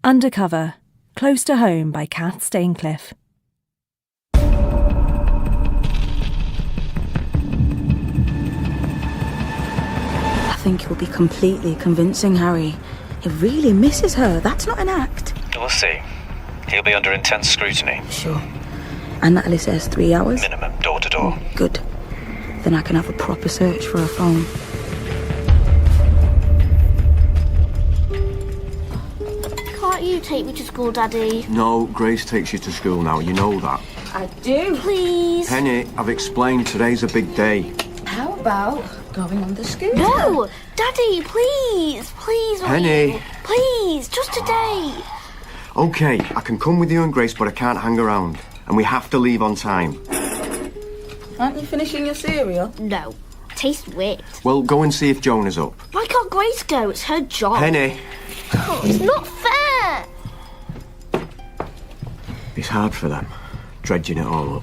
Undercover, Close to Home by Cath Staincliffe. I think you'll be completely convincing Harry. He really misses her. That's not an act. We'll see. He'll be under intense scrutiny. Sure. And Natalie says 3 hours? Minimum, door to door. Good. Then I can have a proper search for her phone. Can't you take me to school, Daddy? No, Grace takes you to school now, you know that. I do. Please? Penny, I've explained today's a big day. How about going on the scooter? No! Daddy, please! Please, will Penny. you? Please, just today. Okay, I can come with you and Grace, but I can't hang around. And we have to leave on time. Aren't you finishing your cereal? No. Tastes weird. Well, go and see if Jonah's up. Why can't Grace go? It's her job. Penny. Oh, it's not fair. It's hard for them, dredging it all up.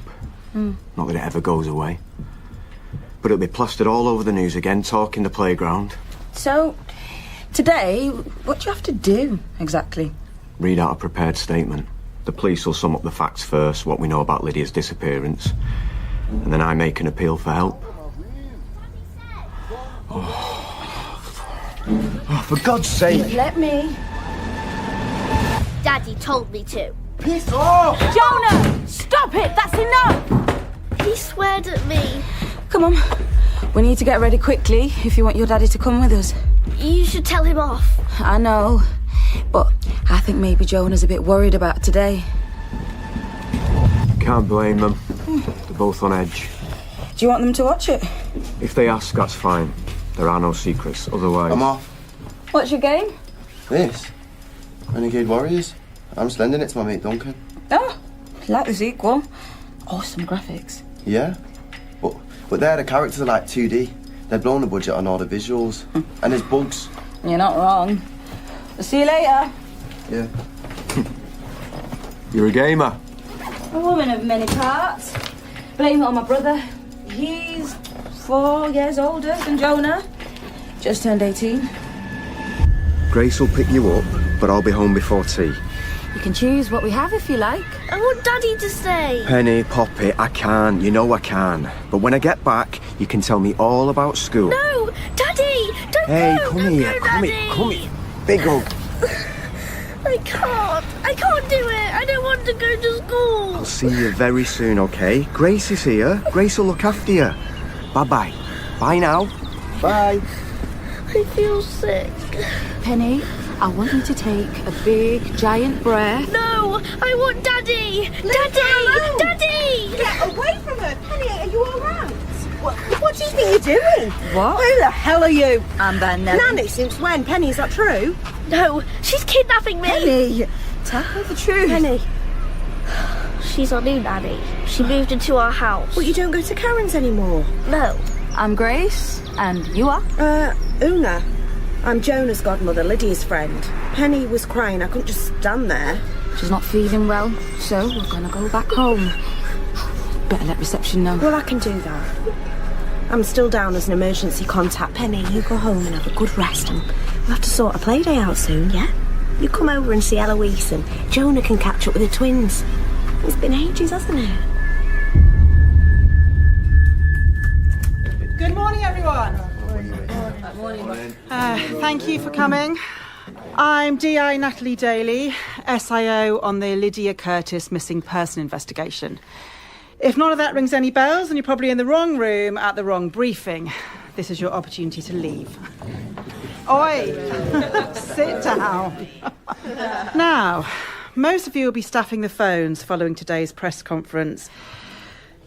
Not that it ever goes away. But it'll be plastered all over the news again, talking the playground. So, today, what do you have to do, exactly? Read out a prepared statement. The police will sum up the facts first, what we know about Lydia's disappearance. And then I make an appeal for help. Oh, for God's sake! Let me. Daddy told me to. Piss off! Jonah! Stop it! That's enough! He sweared at me. Come on. We need to get ready quickly if you want your daddy to come with us. You should tell him off. I know, but I think maybe Jonah's a bit worried about today. Can't blame them. They're both on edge. Do you want them to watch it? If they ask, that's fine. There are no secrets, otherwise... I'm off. What's your game? This? Renegade Warriors. I'm just lending it to my mate Duncan. Oh, like the sequel. Awesome graphics. Yeah? But there, the characters are like 2D. They've blown the budget on all the visuals. And there's bugs. You're not wrong. I'll see you later. Yeah. You're a gamer. A woman of many parts. Blame it on my brother. He's 4 years older than Jonah. Just turned 18. Grace will pick you up, but I'll be home before tea. You can choose what we have if you like. I want Daddy to stay. Penny, Poppy, I can. You know I can. But when I get back, you can tell me all about school. No! Daddy! Don't Hey, go! come Don't here, go, come Daddy. here, come here. Big hug. I can't do it. I don't want to go to school. I'll see you very soon, okay? Grace is here. Grace will look after you. Bye-bye. Bye now. Bye. I feel sick. Penny, I want you to take a big, giant breath. No! I want Daddy! Daddy! Daddy! Get away from her! Penny, are you all right? What do you think you're doing? What? Who the hell are you? I'm Ben Nelly. Nanny, since when? Penny, is that true? No! She's kidnapping me! Penny! Tell her the truth. Penny! She's our new nanny. She moved into our house. Well, you don't go to Karen's anymore. No. I'm Grace, and you are? Una. I'm Jonah's godmother, Lydia's friend. Penny was crying. I couldn't just stand there. She's not feeling well, so we're gonna go back home. Better let reception know. Well, I can do that. I'm still down as an emergency contact. Penny, you go home and have a good rest, and we'll have to sort a play day out soon, yeah? You come over and see Eloise, and Jonah can catch up with the twins. It's been ages, hasn't it? Good morning, everyone. Thank you for coming. I'm DI Natalie Daly, SIO on the Lydia Curtis missing person investigation. If none of that rings any bells, then you're probably in the wrong room at the wrong briefing. This is your opportunity to leave. Oi! Sit down. Now, most of you will be staffing the phones following today's press conference.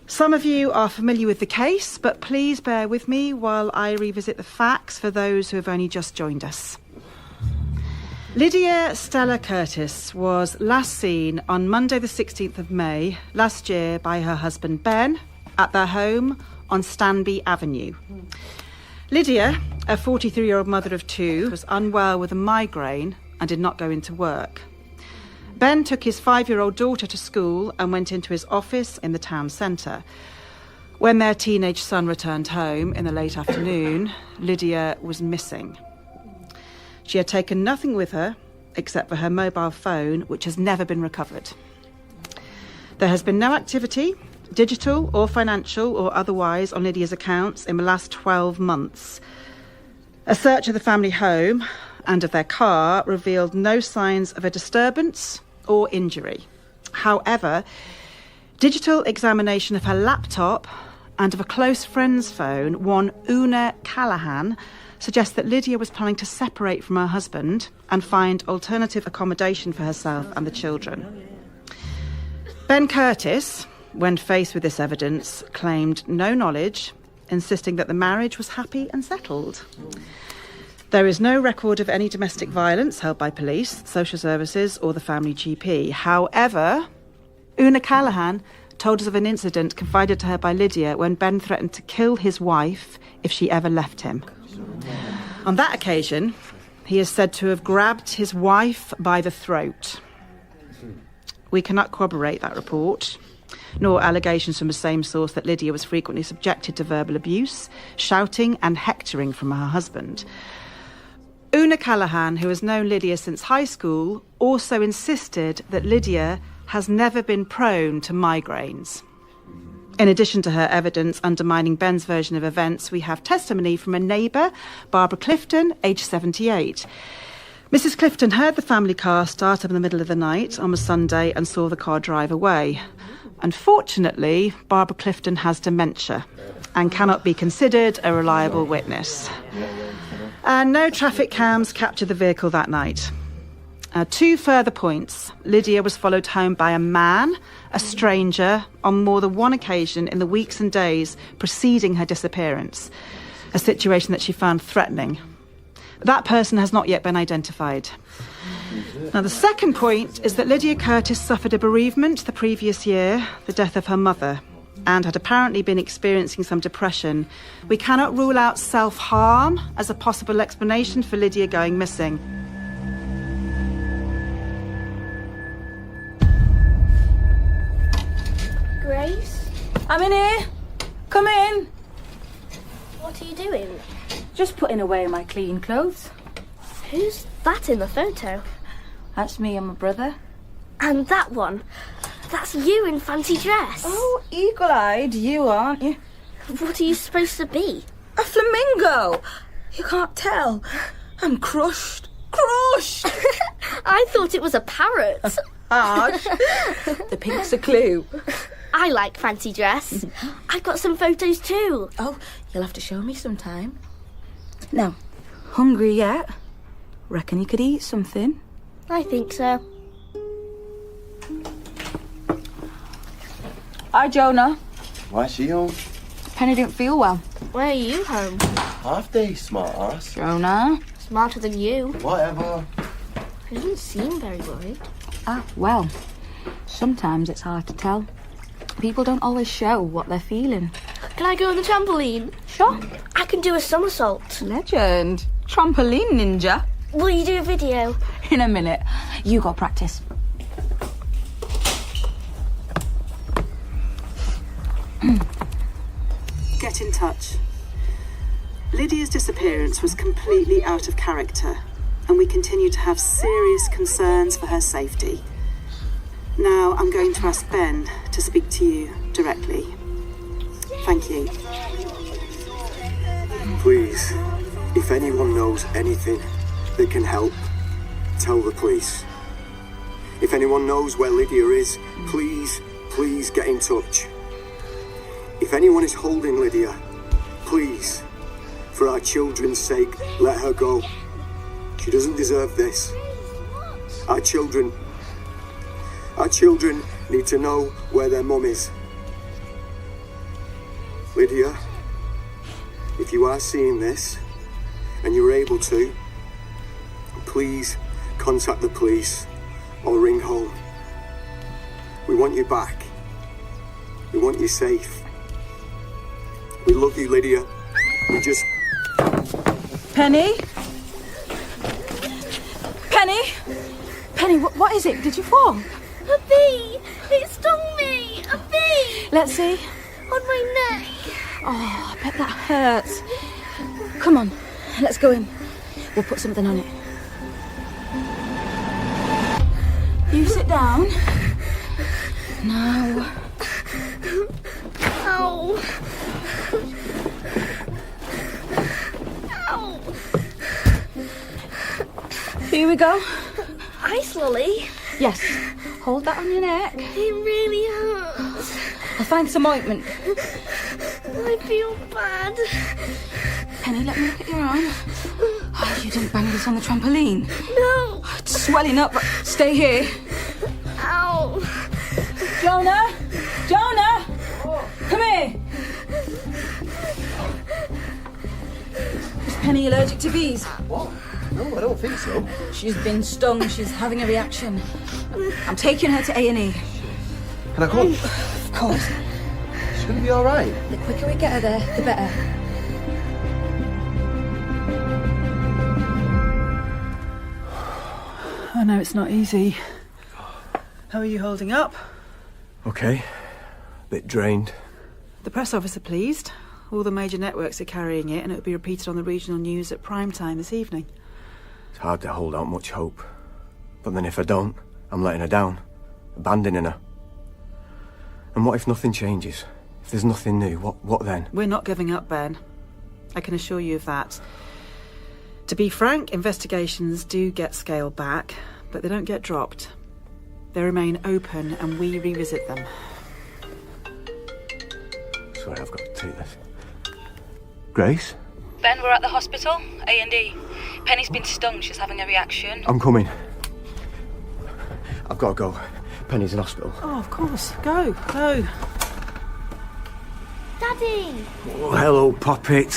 Some of you are familiar with the case, but please bear with me while I revisit the facts for those who have only just joined us. Lydia Stella Curtis was last seen on Monday the 16th of May last year by her husband Ben at their home on Stanby Avenue. Lydia, a 43-year-old mother of 2, was unwell with a migraine and did not go into work. Ben took his 5-year-old daughter to school and went into his office in the town centre. When their teenage son returned home in the late afternoon, Lydia was missing. She had taken nothing with her except for her mobile phone, which has never been recovered. There has been no activity, digital or financial or otherwise, on Lydia's accounts in the last 12 months. A search of the family home and of their car revealed no signs of a disturbance or injury. However, digital examination of her laptop and of a close friend's phone, one Una Callahan, suggests that Lydia was planning to separate from her husband and find alternative accommodation for herself and the children. Ben Curtis, when faced with this evidence, claimed no knowledge, insisting that the marriage was happy and settled. There is no record of any domestic violence held by police, social services or the family GP. However, Una Callahan told us of an incident confided to her by Lydia when Ben threatened to kill his wife if she ever left him. On that occasion, he is said to have grabbed his wife by the throat. We cannot corroborate that report, nor allegations from the same source that Lydia was frequently subjected to verbal abuse, shouting and hectoring from her husband. Una Callahan, who has known Lydia since high school, also insisted that Lydia has never been prone to migraines. In addition to her evidence undermining Ben's version of events, we have testimony from a neighbour, Barbara Clifton, aged 78. Mrs. Clifton heard the family car start up in the middle of the night on a Sunday and saw the car drive away. Unfortunately, Barbara Clifton has dementia and cannot be considered a reliable witness. And no traffic cams captured the vehicle that night. 2 further points. Lydia was followed home by a man, a stranger, on more than one occasion in the weeks and days preceding her disappearance, a situation that she found threatening. That person has not yet been identified. Now, the second point is that Lydia Curtis suffered a bereavement the previous year, the death of her mother, and had apparently been experiencing some depression. We cannot rule out self-harm as a possible explanation for Lydia going missing. Grace? I'm in here. Come in. What are you doing? Just putting away my clean clothes. Who's that in the photo? That's me and my brother. And that one? That's you in fancy dress. Oh, eagle-eyed you, aren't you? What are you supposed to be? A flamingo. You can't tell. I'm crushed. Crushed! I thought it was a parrot. Harsh. The pink's a clue. I like fancy dress. I've got some photos too. Oh, you'll have to show me sometime. Now, hungry yet? Reckon you could eat something? I think so. Hi, Jonah. Why is she home? Penny didn't feel well. Why are you home? Half day, smart ass. Jonah? Smarter than you. Whatever. He doesn't seem very worried. Ah, well, sometimes it's hard to tell. People don't always show what they're feeling. Can I go on the trampoline? Sure. I can do a somersault. Legend. Trampoline ninja. Will you do a video? In a minute. You got practice. Get in touch. Lydia's disappearance was completely out of character, and we continue to have serious concerns for her safety. Now I'm going to ask Ben to speak to you directly. Thank you. Please, if anyone knows anything that can help, tell the police. If anyone knows where Lydia is, please get in touch. If anyone is holding Lydia, please, for our children's sake, let her go. She doesn't deserve this. Our children need to know where their mum is. Lydia, if you are seeing this and you're able to, please contact the police or ring home. We want you back. We want you safe. We love you, Lydia. We just... Penny? Penny? Penny, what is it? Did you fall? A bee! It stung me! A bee! Let's see. On my neck. Oh, I bet that hurts. Come on, let's go in. We'll put something on it. down. Now. Ow. Ow. Here we go. Ice lolly. Yes. Hold that on your neck. It really hurts. I'll find some ointment. I feel bad. Penny, let me look at your arm. Oh, you didn't bang this on the trampoline. No. It's swelling up, but stay here. Ow. Jonah! Jonah! Come here! Is Penny allergic to bees? What? No, I don't think so. She's been stung. She's having a reaction. I'm taking her to A&E. Can I come? Of course. She's going to be all right. The quicker we get her there, the better. I know it's not easy. How are you holding up? Okay. Bit drained. The press office are pleased. All the major networks are carrying it, and it'll be repeated on the regional news at prime time this evening. It's hard to hold out much hope. But then if I don't, I'm letting her down. Abandoning her. And what if nothing changes? If there's nothing new, what then? We're not giving up, Ben. I can assure you of that. To be frank, investigations do get scaled back, but they don't get dropped. They remain open and we revisit them. Sorry, I've got to take this. Grace? Ben, we're at the hospital, A&E. Penny's been stung. She's having a reaction. I'm coming. I've got to go. Penny's in hospital. Oh, of course. Go. Daddy. Oh, hello, Poppet.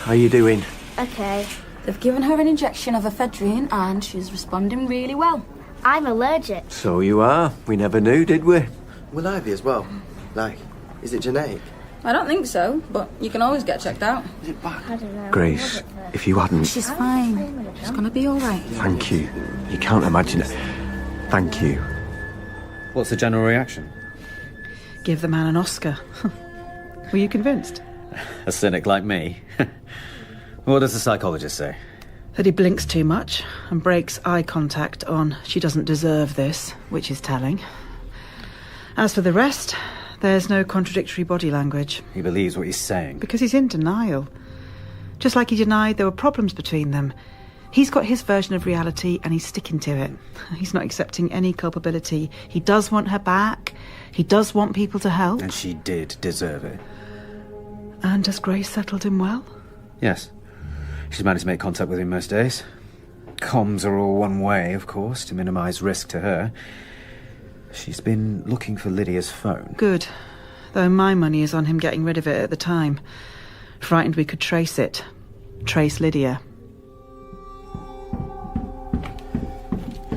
How you doing? Okay. They've given her an injection of ephedrine and she's responding really well. I'm allergic. So you are. We never knew, did we? Will I be as well? Like, is it genetic? I don't think so, but you can always get checked out. Is it bad? I don't know. Grace, if you hadn't... She's fine. She's gonna be all right. Thank you. You can't imagine it. Thank you. What's the general reaction? Give the man an Oscar. Were you convinced? A cynic like me. What does the psychologist say? That he blinks too much and breaks eye contact on "she doesn't deserve this," which is telling. As for the rest, there's no contradictory body language. He believes what he's saying. Because he's in denial. Just like he denied there were problems between them. He's got his version of reality and he's sticking to it. He's not accepting any culpability. He does want her back. He does want people to help. And she did deserve it. And has Grace settled him well? Yes. She's managed to make contact with him most days. Comms are all one way, of course, to minimise risk to her. She's been looking for Lydia's phone. Good. Though my money is on him getting rid of it at the time. Frightened we could trace it. Trace Lydia.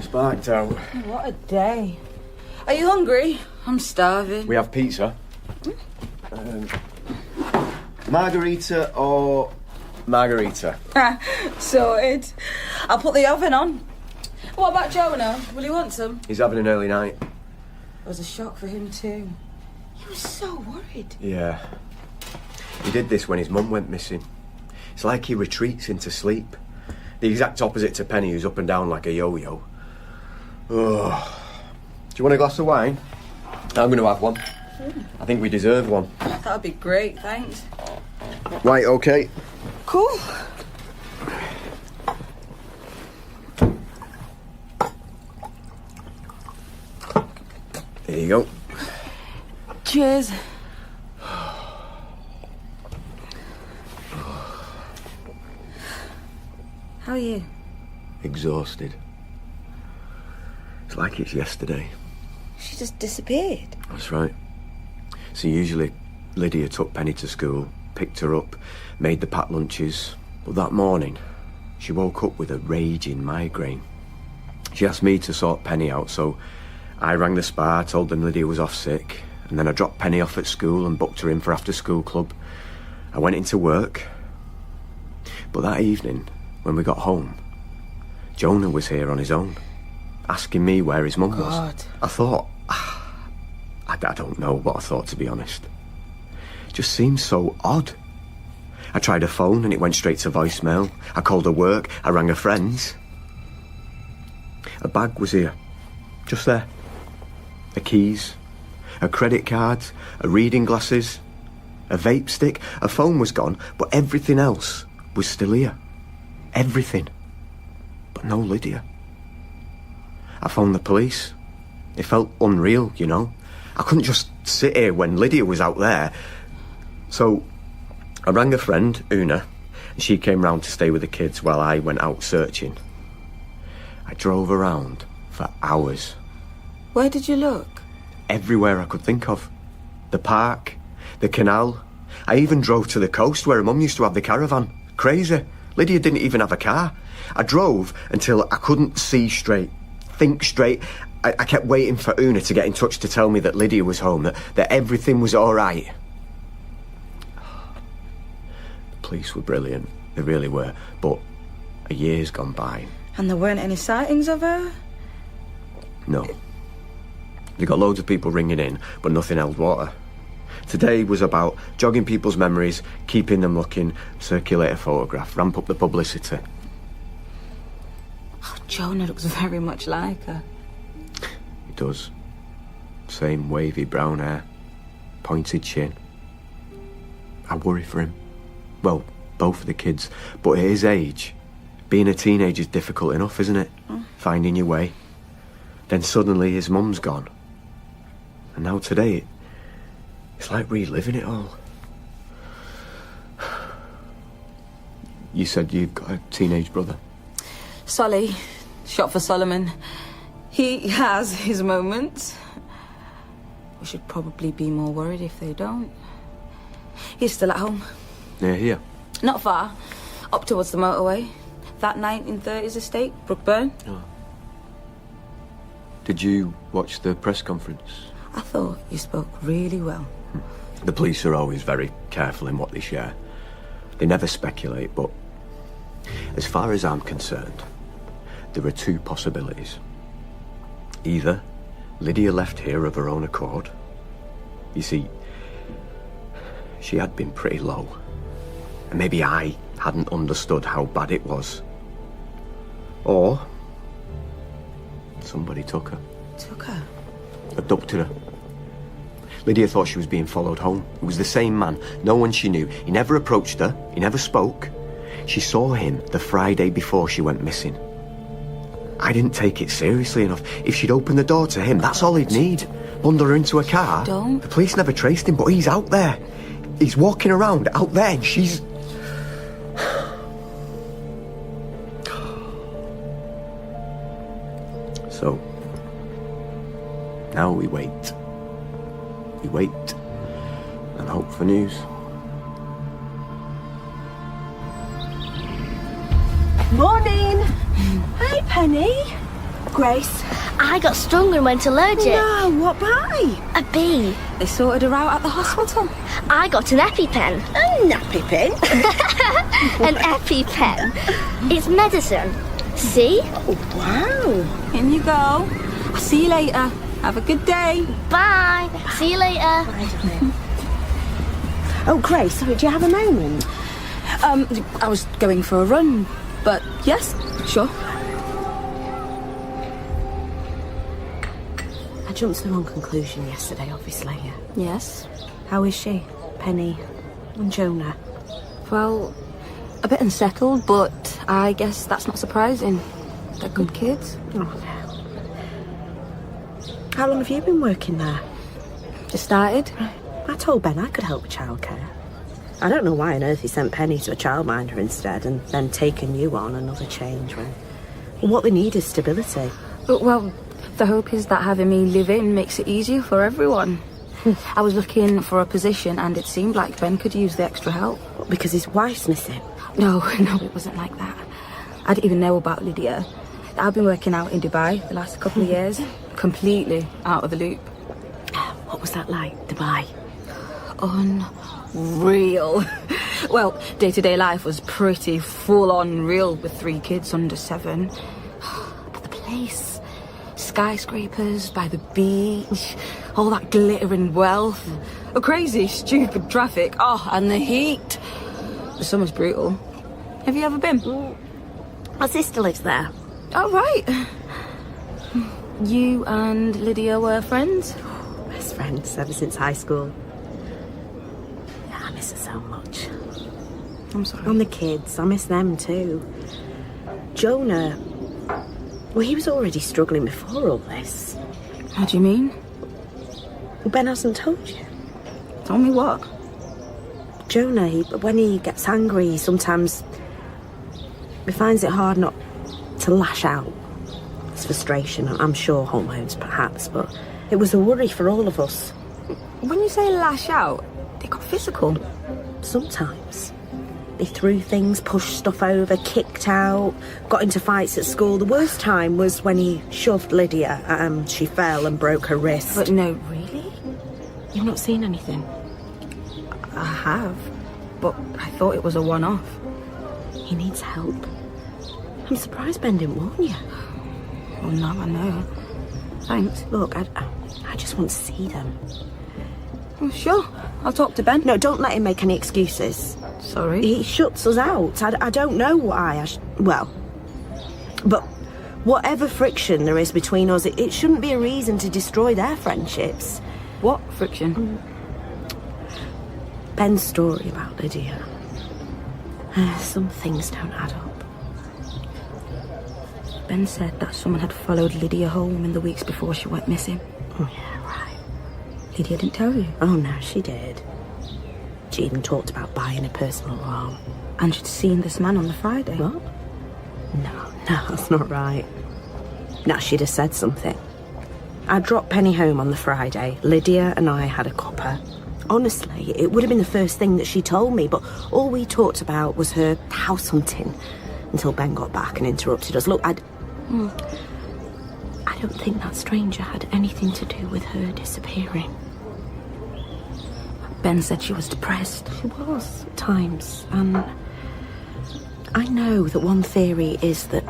Sparked out. What a day. Are you hungry? I'm starving. We have pizza. Margarita or margarita? Sorted. I'll put the oven on. What about Jonah? Will he want some? He's having an early night. It was a shock for him too. He was so worried. Yeah. He did this when his mum went missing. It's like he retreats into sleep. The exact opposite to Penny, who's up and down like a yo-yo. Oh. Do you want a glass of wine? I'm going to have one. I think we deserve one. That'd be great, thanks. Right, okay. Cool. There you go. Cheers. How are you? Exhausted. It's like it's yesterday. She just disappeared. That's right. So usually Lydia took Penny to school, picked her up, made the packed lunches. But that morning, she woke up with a raging migraine. She asked me to sort Penny out, so I rang the spa, told them Lydia was off sick, and then I dropped Penny off at school and booked her in for after-school club. I went into work. But that evening, when we got home, Jonah was here on his own, asking me where his mum was. I thought... I don't know what I thought, to be honest. It just seemed so odd. I tried her phone and it went straight to voicemail. I called her work, I rang her friends. A bag was here, just there. her keys, her credit cards, her reading glasses, her vape stick. Her phone was gone, but everything else was still here. Everything. But no Lydia. I phoned the police. It felt unreal, you know. I couldn't just sit here when Lydia was out there. So I rang a friend, Una, and she came round to stay with the kids while I went out searching. I drove around for hours. Where did you look? Everywhere I could think of. The park, the canal. I even drove to the coast where her mum used to have the caravan. Crazy. Lydia didn't even have a car. I drove until I couldn't see straight, think straight. I kept waiting for Una to get in touch to tell me that Lydia was home, that everything was all right. The police were brilliant. They really were. But a year's gone by. And there weren't any sightings of her? No. They got loads of people ringing in, but nothing held water. Today was about jogging people's memories, keeping them looking, circulate a photograph, ramp up the publicity. Oh, Jonah looks very much like her. He does. Same wavy brown hair, pointed chin. I worry for him. Well, both of the kids. But at his age, being a teenager's difficult enough, isn't it? Finding your way. Then suddenly his mum's gone. And now today, it's like reliving it all. You said you've got a teenage brother. Solly, shot for Solomon. He has his moments. We should probably be more worried if they don't. He's still at home. Near here? Not far. Up towards the motorway. That 1930s estate, Brookburn. Oh. Did you watch the press conference? I thought you spoke really well. The police are always very careful in what they share. They never speculate, but as far as I'm concerned, there are two possibilities. Either Lydia left here of her own accord. You see, she had been pretty low. And maybe I hadn't understood how bad it was. Or somebody took her. Took her? Abducted her. Lydia thought she was being followed home. It was the same man, no one she knew. He never approached her, he never spoke. She saw him the Friday before she went missing. I didn't take it seriously enough. If she'd opened the door to him, that's all he'd need. Bundle her into a car. Don't. The police never traced him, but he's out there. He's walking around out there and she's... So, now we wait. We wait and hope for news. Morning! Hi, Penny. Grace. I got stronger and went allergic. No, what by? A bee. They sorted her out at the hospital. I got an EpiPen. A nappy pin. An EpiPen. It's medicine. See? Oh, wow. In you go. I'll see you later. Have a good day. Bye. See you later. Oh, Grace, sorry, do you have a moment? I was going for a run, but yes, sure. I jumped to the wrong conclusion yesterday, obviously. Yes. How is she? Penny and Jonah? Well, a bit unsettled, but I guess that's not surprising. They're good kids. Oh, no. How long have you been working there? Just started. I told Ben I could help with childcare. I don't know why on earth he sent Penny to a childminder instead and then taken you on another change when... Well, what they need is stability. Well, the hope is that having me live in makes it easier for everyone. I was looking for a position and it seemed like Ben could use the extra help. Because his wife's missing? No, it wasn't like that. I didn't even know about Lydia. I've been working out in Dubai the last couple of years. Completely out of the loop. What was that like, Dubai? Unreal. Well, day-to-day life was pretty full-on real with 3 kids under 7. But the place, skyscrapers by the beach, all that glittering wealth, a crazy, stupid traffic, and the heat. The summer's brutal. Have you ever been? My sister lives there. Oh, right. You and Lydia were friends? Best friends ever since high school. Yeah, I miss her so much. I'm sorry. And the kids, I miss them too. Jonah, well, he was already struggling before all this. How do you mean? Well, Ben hasn't told you. Tell me what? Jonah, when he gets angry, sometimes he finds it hard not to lash out. It's frustration, I'm sure, hormones perhaps, but it was a worry for all of us. When you say lash out, they got physical. Sometimes. They threw things, pushed stuff over, kicked out, got into fights at school. The worst time was when he shoved Lydia. She fell and broke her wrist. But no, really? You've not seen anything? I have, but I thought it was a one-off. He needs help. I'm surprised Ben didn't warn you. Well, now I know. Thanks. Look, I just want to see them. Oh, sure, I'll talk to Ben. No, don't let him make any excuses. Sorry? He shuts us out. I don't know why. Well, but whatever friction there is between us, it shouldn't be a reason to destroy their friendships. What friction? Ben's story about Lydia. Some things don't add up. Ben said that someone had followed Lydia home in the weeks before she went missing. Oh, yeah, right. Lydia didn't tell you? Oh, no, she did. She even talked about buying a personal alarm. And she'd seen this man on the Friday. What? No, that's not right. Now, she'd have said something. I dropped Penny home on the Friday. Lydia and I had a cuppa. Honestly, it would have been the first thing that she told me, but all we talked about was her house hunting until Ben got back and interrupted us. Look, I don't think that stranger had anything to do with her disappearing. Ben said she was depressed. She was, at times, and I know that one theory is that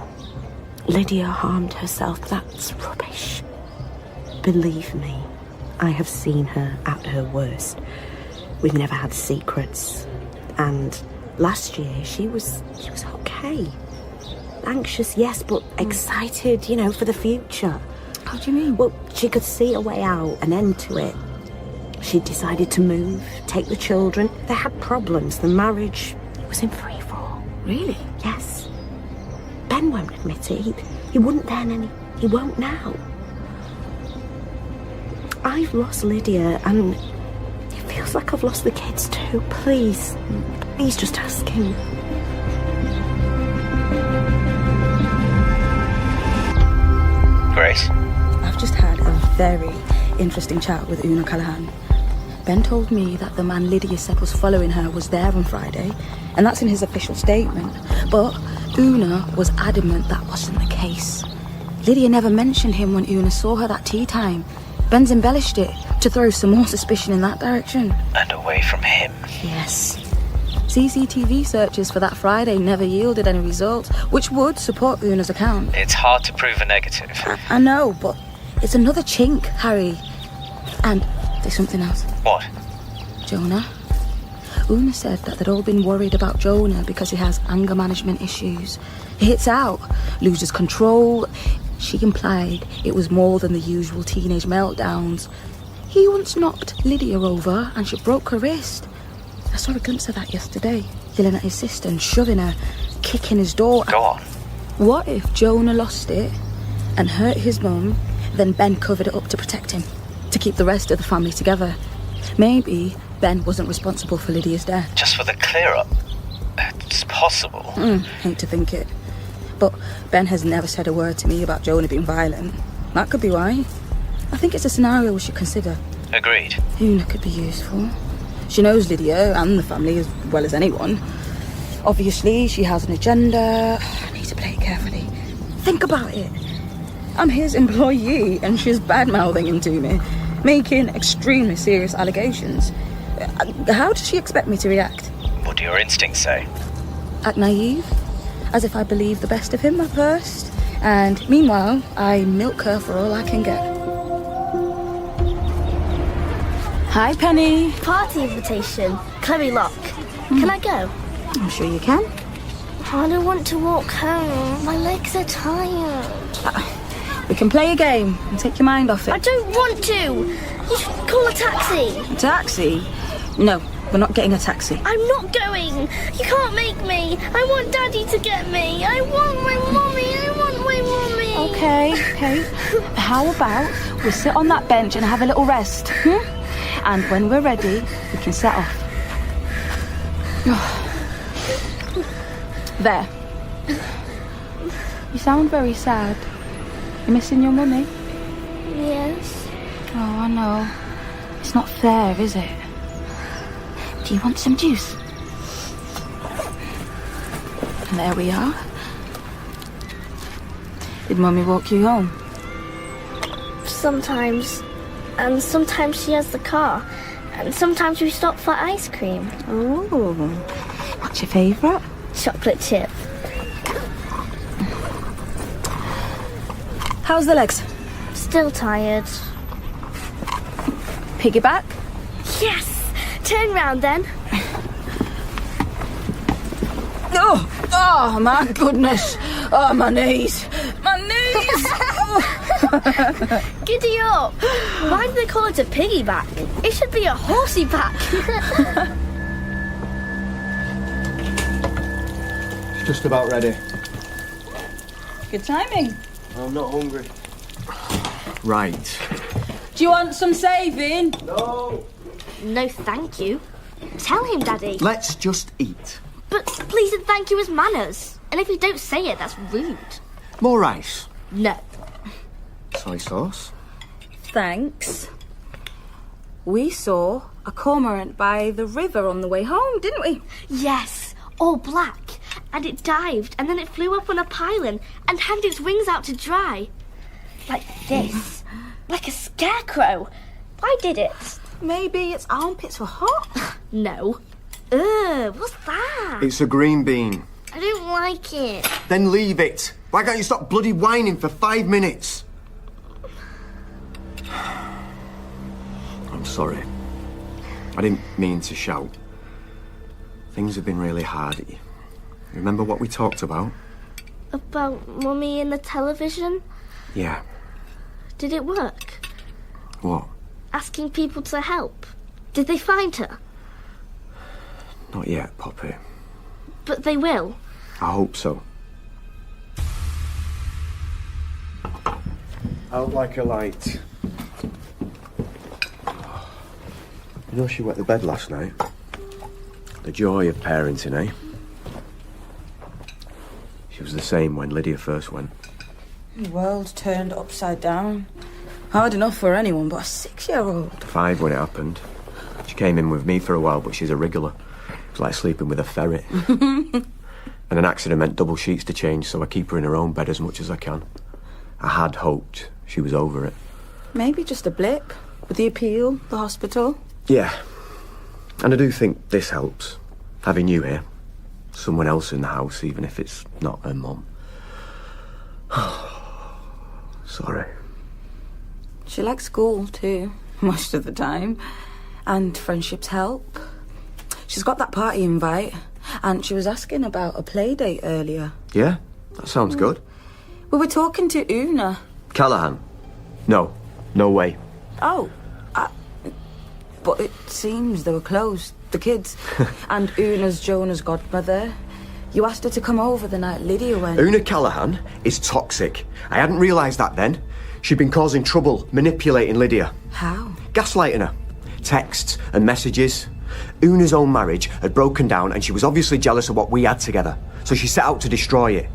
Lydia harmed herself. That's rubbish. Believe me, I have seen her at her worst. We've never had secrets. And last year, she was okay. Anxious, yes, but excited, for the future. How do you mean? Well, she could see a way out, an end to it. She decided to move, take the children. They had problems. The marriage was in free fall. Really? Yes. Ben won't admit it. He wouldn't then, and he won't now. I've lost Lydia, and it feels like I've lost the kids too. Please just ask him. Grace? I've just had a very interesting chat with Una Callahan. Ben told me that the man Lydia said was following her was there on Friday, and that's in his official statement. But Una was adamant that wasn't the case. Lydia never mentioned him when Una saw her that tea time. Ben's embellished it to throw some more suspicion in that direction. And away from him. Yes. CCTV searches for that Friday never yielded any results, which would support Una's account. It's hard to prove a negative. I know, but it's another chink, Harry. And there's something else. What? Jonah. Una said that they'd all been worried about Jonah because he has anger management issues. He hits out, loses control. She implied it was more than the usual teenage meltdowns. He once knocked Lydia over and she broke her wrist. I saw a glimpse of that yesterday, yelling at his sister and shoving her, kicking his door. Go on. What if Jonah lost it and hurt his mum, then Ben covered it up to protect him, to keep the rest of the family together? Maybe Ben wasn't responsible for Lydia's death. Just for the clear-up. It's possible. Hate to think it. But Ben has never said a word to me about Jonah being violent. That could be why. I think it's a scenario we should consider. Agreed. Una could be useful. She knows Lydia and the family as well as anyone. Obviously, she has an agenda. I need to play it carefully. Think about it. I'm his employee and she's bad-mouthing him to me, making extremely serious allegations. How does she expect me to react? What do your instincts say? Act naive, as if I believe the best of him at first. And meanwhile, I milk her for all I can get. Hi, Penny. Party invitation. Chloe Lock. Can I go? I'm sure you can. I don't want to walk home. My legs are tired. We We can play a game and take your mind off I it. don't want to. You should call a taxi. Taxi? No, we're not getting a taxi. I'm not going. You can't make me. I want Daddy to get me. I want my mommy. I want my mommy. Okay. How about we sit on that bench and have a little rest? And when we're ready, we can set off. There. You sound very sad. You missing your mummy? Yes. Oh, I know. It's not fair, is it? Do you want some juice? And there we are. Did Mummy walk you home? Sometimes. And sometimes she has the car. And sometimes we stop for ice cream. Oh. What's your favourite? Chocolate chip. How's the legs? Still tired. Piggyback? Yes! Turn round then. Oh, my goodness. Oh, my knees. My knees! Giddy up! Why do they call it a piggyback? It should be a horsey back. It's just about ready. Good timing. I'm not hungry. Right. Do you want some saving? No. No, thank you. Tell him, Daddy. Let's just eat. But please and thank you is manners. And if you don't say it, that's rude. More rice. No. Soy sauce. Thanks. We saw a cormorant by the river on the way home, didn't we? Yes, all black. And it dived, and then it flew up on a pylon and hanged its wings out to dry. Like this. Like a scarecrow. Why did it? Maybe its armpits were hot. No. Ugh, what's that? It's a green bean. I don't like it. Then leave it. Why can't you stop bloody whining for 5 minutes? I'm sorry. I didn't mean to shout. Things have been really hard. Remember what we talked about? About Mummy in the television? Yeah. Did it work? What? Asking people to help. Did they find her? Not yet, Poppy. But they will. I hope so. Out like a light. You know she wet the bed last night? The joy of parenting, eh? She was the same when Lydia first went. The world turned upside down. Hard enough for anyone but a 6-year-old. 5 when it happened. She came in with me for a while, but she's a wriggler. It was like sleeping with a ferret. And an accident meant double sheets to change, so I keep her in her own bed as much as I can. I had hoped she was over it. Maybe just a blip. With the appeal, the hospital. Yeah. And I do think this helps. Having you here. Someone else in the house, even if it's not her mum. Sorry. She likes school too, most of the time. And friendships help. She's got that party invite, and she was asking about a play date earlier. Yeah, that sounds good. We were talking to Una. Callahan? No way. Oh, but it seems they were close, the kids. And Una's Jonah's godmother. You asked her to come over the night Lydia went. Una Callahan is toxic. I hadn't realised that then. She'd been causing trouble, manipulating Lydia. How? Gaslighting her. Texts and messages. Una's own marriage had broken down and she was obviously jealous of what we had together. So she set out to destroy it.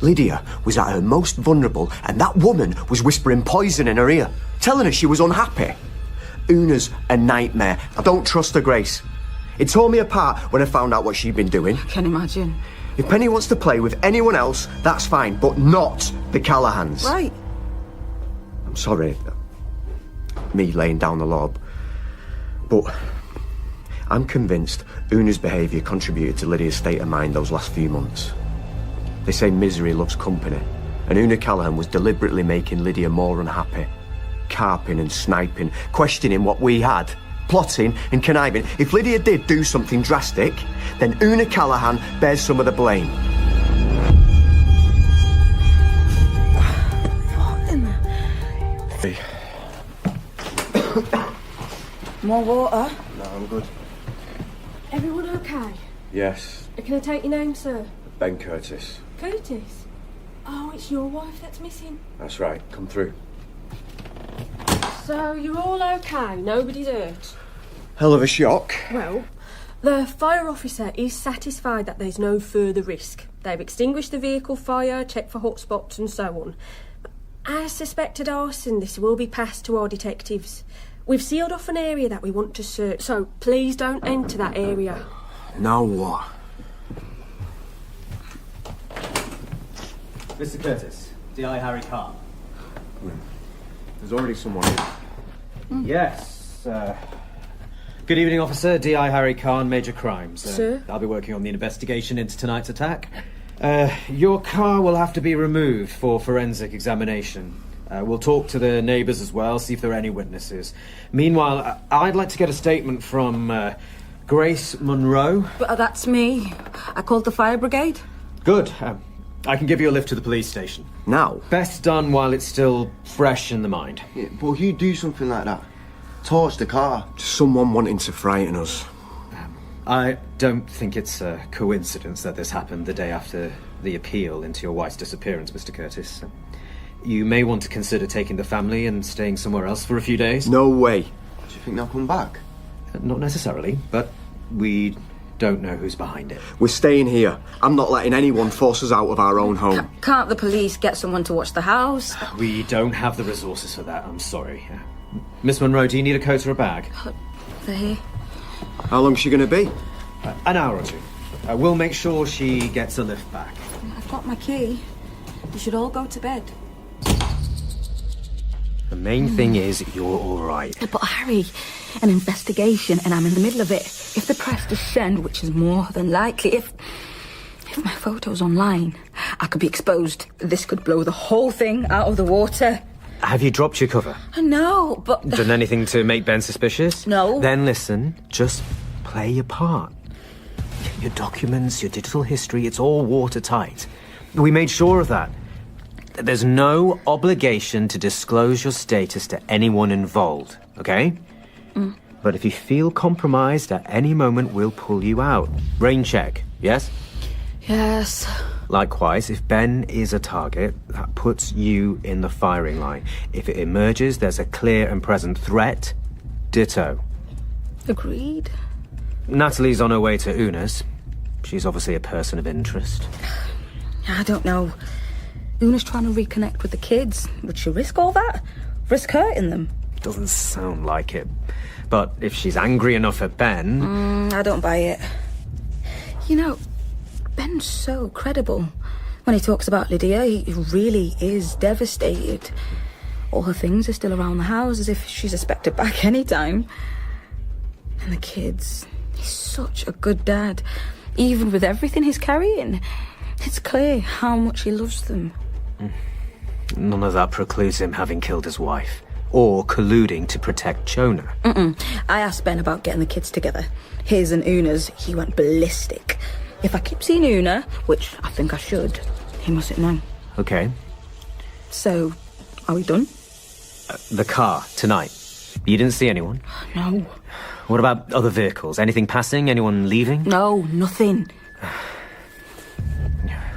Lydia was at her most vulnerable and that woman was whispering poison in her ear, telling her she was unhappy. Una's a nightmare. I don't trust her, Grace. It tore me apart when I found out what she'd been doing. I can imagine. If Penny wants to play with anyone else, that's fine, but not the Callahans. Right. I'm sorry, me laying down the law, but I'm convinced Una's behaviour contributed to Lydia's state of mind those last few months. They say misery loves company, and Una Callahan was deliberately making Lydia more unhappy. Carping and sniping, questioning what we had, plotting and conniving. If Lydia did do something drastic, then Una Callahan bears some of the blame. What in More water? No, I'm good. Everyone okay? Yes, Can I take your name, sir? Ben Curtis. Curtis? Oh, it's your wife that's missing. That's right, come through. So, you're all okay? Nobody's hurt? Hell of a shock. Well, the fire officer is satisfied that there's no further risk. They've extinguished the vehicle fire, checked for hotspots and so on. As suspected arson, this will be passed to our detectives. We've sealed off an area that we want to search, so please don't enter that area. Now what? Mr. Curtis, D.I. Harry Carr. There's already someone here. Yes. Good evening, officer. D.I. Harry Khan, Major Crimes. Sir? I'll be working on the investigation into tonight's attack. Your car will have to be removed for forensic examination. We'll talk to the neighbours as well, see if there are any witnesses. Meanwhile, I'd like to get a statement from Grace Monroe. But that's me. I called the fire brigade. Good. I can give you a lift to the police station. Now? Best done while it's still fresh in the mind. Yeah, but you do something like that. Torch the car. Someone wanting to frighten us. I don't think it's a coincidence that this happened the day after the appeal into your wife's disappearance, Mr. Curtis. You may want to consider taking the family and staying somewhere else for a few days. No way. Do you think they'll come back? Not necessarily, but we don't know who's behind it. We're staying here. I'm not letting anyone force us out of our own home. Can't the police get someone to watch the house? We don't have the resources for that, I'm sorry. Miss Monroe, do you need a coat or a bag? They're here. How long's she going to be? An hour or two. We'll make sure she gets a lift back. I've got my key. You should all go to bed. The main thing is you're all right. But Harry, an investigation and I'm in the middle of it. If the press descend, which is more than likely, if my photo's online, I could be exposed. This could blow the whole thing out of the water. Have you dropped your cover? No, but... Done anything to make Ben suspicious? No. Then listen, just play your part. Your documents, your digital history, it's all watertight. We made sure of that. There's no obligation to disclose your status to anyone involved, okay? But if you feel compromised at any moment, we'll pull you out. Rain check, yes? Yes. Likewise, if Ben is a target, that puts you in the firing line. If it emerges there's a clear and present threat, ditto. Agreed. Natalie's on her way to Una's. She's obviously a person of interest. I don't know. Una's trying to reconnect with the kids. Would she risk all that? Risk hurting them? Doesn't sound like it. But if she's angry enough at Ben... I don't buy it. You know, Ben's so credible. When he talks about Lydia, he really is devastated. All her things are still around the house, as if she's expected back any time. And the kids, he's such a good dad. Even with everything he's carrying, it's clear how much he loves them. None of that precludes him having killed his wife. Or colluding to protect Jonah. I asked Ben about getting the kids together. His and Una's, he went ballistic. If I keep seeing Una, which I think I should, he mustn't know. Okay. So, are we done? The car, tonight. You didn't see anyone? No. What about other vehicles? Anything passing? Anyone leaving? No, nothing.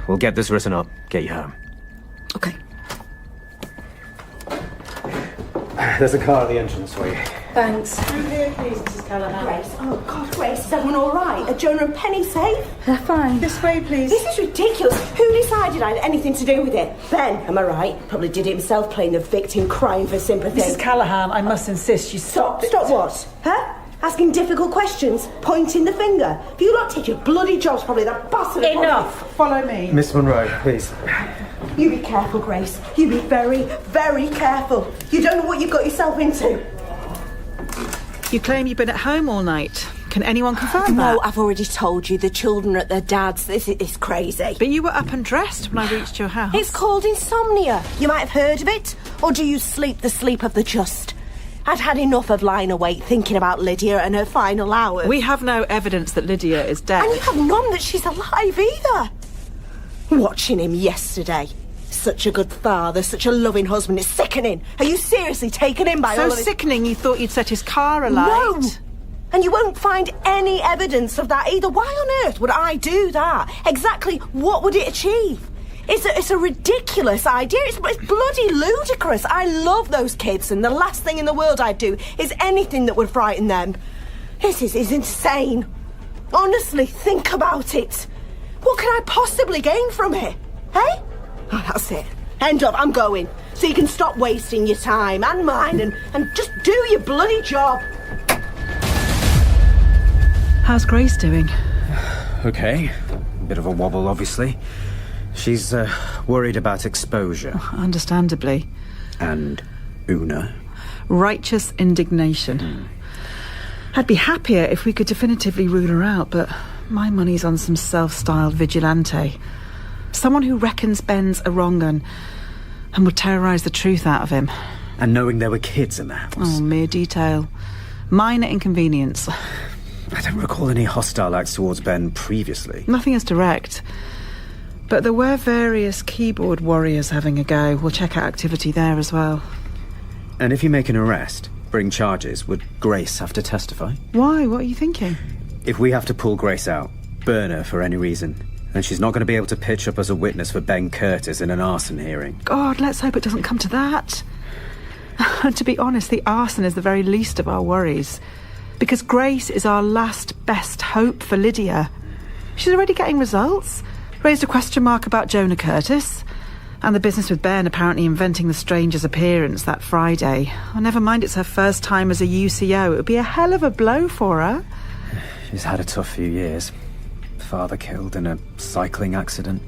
We'll get this written up, get you home. Okay. There's a car at the entrance for you. Thanks. Through here, please, Mrs. Callahan. Grace, oh God, Grace, is everyone all right? Are Jonah and Penny safe? They're fine. This way, please. This is ridiculous. Who decided I had anything to do with it? Ben, am I right? Probably did it himself, playing the victim, crying for sympathy. Mrs. Callahan, I must insist you stop. Stop what? Huh? Asking difficult questions, pointing the finger. Have you lot take your bloody jobs, probably the boss of the Enough. Follow me. Miss Monroe, please. You be careful, Grace. You be very, very careful. You don't know what you've got yourself into. You claim you've been at home all night. Can anyone confirm No, that? I've already told you. The children are at their dad's. This is crazy. But you were up and dressed when I reached your house. It's called insomnia. You might have heard of it. Or do you sleep the sleep of the just? I'd had enough of lying awake thinking about Lydia and her final hours. We have no evidence that Lydia is dead. And you have none that she's alive either. Watching him yesterday. Such a good father, such a loving husband. It's sickening. Are you seriously taken in by all So of this? sickening you thought you'd set his car alight? No! And you won't find any evidence of that either. Why on earth would I do that? Exactly what would it achieve? It's a ridiculous idea. It's bloody ludicrous. I love those kids, and the last thing in the world I'd do is anything that would frighten them. This is insane. Honestly, think about it. What can I possibly gain from it? Hey? Oh, that's it. End of. I'm going. So you can stop wasting your time and mine and just do your bloody job. How's Grace doing? Okay. Bit of a wobble, obviously. She's worried about exposure. Understandably. And Una. Righteous indignation. I'd be happier if we could definitively rule her out, but my money's on some self-styled vigilante. Someone who reckons Ben's a wrong 'un and would terrorise the truth out of him. And knowing there were kids in the house. Oh, mere detail. Minor inconvenience. I don't recall any hostile acts towards Ben previously. Nothing as direct. But there were various keyboard warriors having a go. We'll check out activity there as well. And if you make an arrest, bring charges, would Grace have to testify? Why? What are you thinking? If we have to pull Grace out, burn her for any reason, then she's not going to be able to pitch up as a witness for Ben Curtis in an arson hearing. God, let's hope it doesn't come to that. And to be honest, the arson is the very least of our worries. Because Grace is our last best hope for Lydia. She's already getting results. Raised a question mark about Jonah Curtis. And the business with Ben apparently inventing the stranger's appearance that Friday. Oh, never mind it's her first time as a UCO. It would be a hell of a blow for her. She's had a tough few years. Father killed in a cycling accident.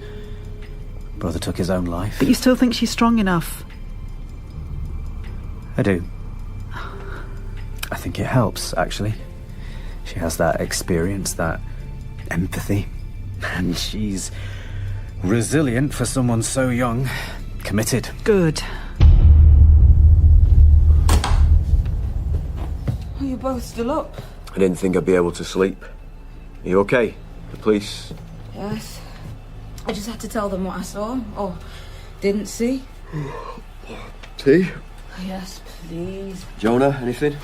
Brother took his own life. But you still think she's strong enough? I do. I think it helps, actually. She has that experience, that empathy. And she's resilient for someone so young. Committed. Good. Are you both still up? I didn't think I'd be able to sleep. Are you okay? The police? Yes. I just had to tell them what I saw, or didn't see. Tea? Yes, please. Jonah, anything?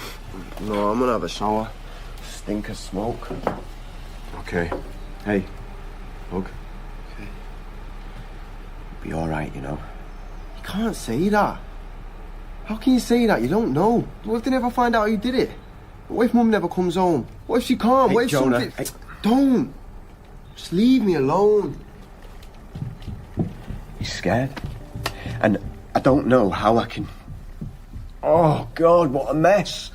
No, I'm gonna have a shower. Stink of smoke. Okay. Hey, Hug. Okay. Be alright, you know. You can't say that. How can you say that? You don't know. What if they never find out who did it? What if Mum never comes home? What if she can't? Hey, what if Jonah. something... Hey. Don't. Just leave me alone. You're scared? And I don't know how I can... Oh, God, what a mess.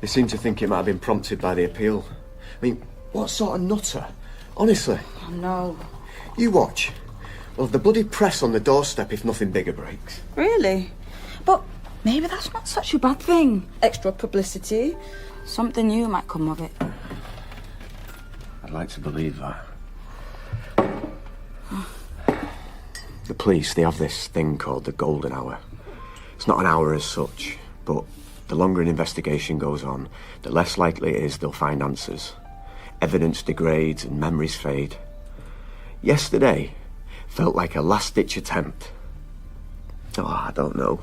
They seem to think it might have been prompted by the appeal. I mean, what sort of nutter? Honestly. Oh, no. You watch. We'll have the bloody press on the doorstep if nothing bigger breaks. Really? But maybe that's not such a bad thing. Extra publicity. Something new might come of it. I'd like to believe that. The police, they have this thing called the golden hour. It's not an hour as such, but the longer an investigation goes on, the less likely it is they'll find answers. Evidence degrades and memories fade. Yesterday felt like a last-ditch attempt. Oh, I don't know.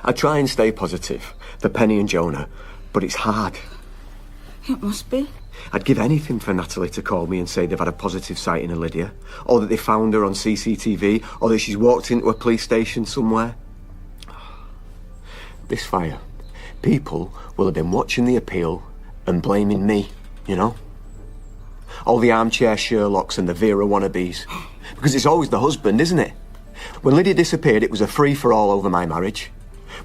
I try and stay positive for Penny and Jonah, but it's hard. It must be. I'd give anything for Natalie to call me and say they've had a positive sighting of Lydia, or that they found her on CCTV, or that she's walked into a police station somewhere. This fire, people will have been watching the appeal and blaming me, you know? All the armchair Sherlocks and the Vera wannabes. Because it's always the husband, isn't it? When Lydia disappeared, it was a free-for-all over my marriage.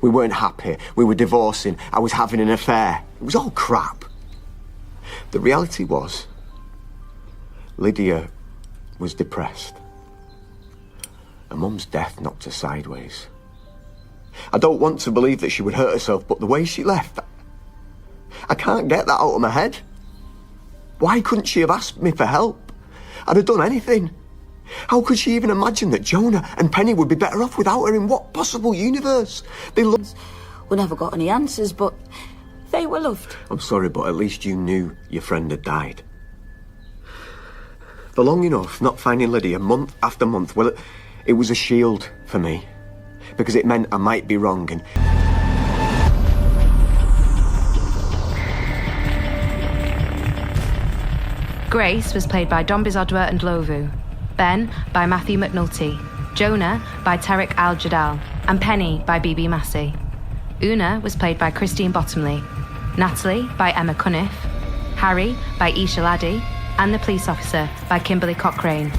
We weren't happy, we were divorcing, I was having an affair. It was all crap. The reality was, Lydia was depressed. Her mum's death knocked her sideways. I don't want to believe that she would hurt herself, but the way she left, I can't get that out of my head. Why couldn't she have asked me for help? I'd have done anything. How could she even imagine that Jonah and Penny would be better off without her? In what possible universe? We never got any answers, but they were loved. I'm sorry, but at least you knew your friend had died. For long enough, not finding Lydia month after month, well, it was a shield for me. Because it meant I might be wrong and... Grace was played by Don Bizodwa and Lovu, Ben by Matthew McNulty, Jonah by Tarek Al-Jadal, and Penny by BB Massey. Una was played by Christine Bottomley, Natalie by Emma Cuniff, Harry by Isha Laddie, and the police officer by Kimberly Cochrane.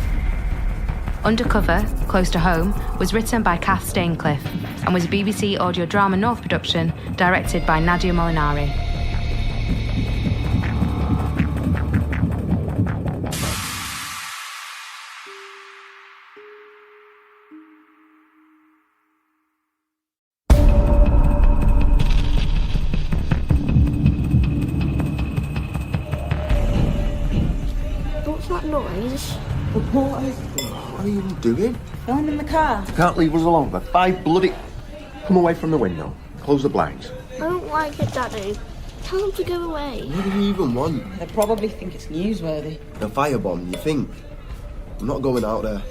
Undercover, Close to Home, was written by Cath Staincliffe and was a BBC Audio Drama North production directed by Nadia Molinari. What's that noise? What are you doing? Phone in the car. Can't leave us alone for 5 bloody... Come away from the window. Close the blinds. I don't like it, Daddy. Tell them to go away. What do you even want? They probably think it's newsworthy. A firebomb, you think? I'm not going out there.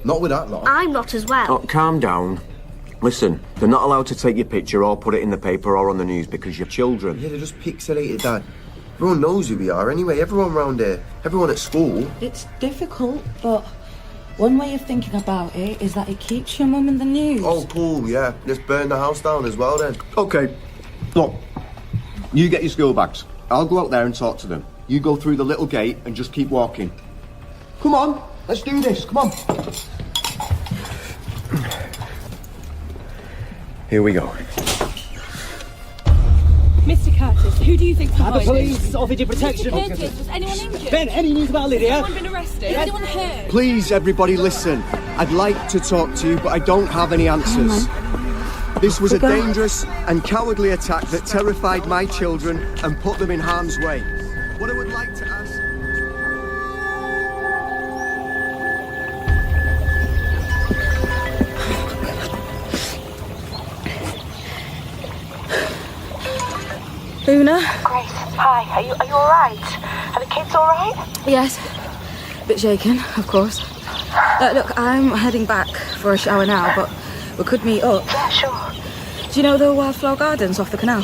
Not with that lot. I'm not as well. Oh, calm down. Listen, they're not allowed to take your picture or put it in the paper or on the news because you're children. Yeah, they're just pixelated, Dad. Everyone knows who we are anyway. Everyone round here. Everyone at school. It's difficult, but one way of thinking about it is that it keeps your mum in the news. Oh, cool, yeah. Just burn the house down as well, then. OK. Look, you get your school bags. I'll go out there and talk to them. You go through the little gate and just keep walking. Come on, let's do this. Come on. Here we go. Mr. Curtis, who do you think's behind The police offered you protection. Mr. Curtis, was anyone injured? Ben, any news about Lydia? Has anyone been arrested? Is anyone hurt? Please, everybody, listen. I'd like to talk to you, but I don't have any answers. This was a dangerous and cowardly attack that terrified my children and put them in harm's way. What I would like to ask... Una? Grace, hi. Are you all right? Are the kids all right? Yes. Bit shaken, of course. Look, I'm heading back for a shower now, but we could meet up. Yeah, sure. Do you know the Wildflower Gardens off the canal?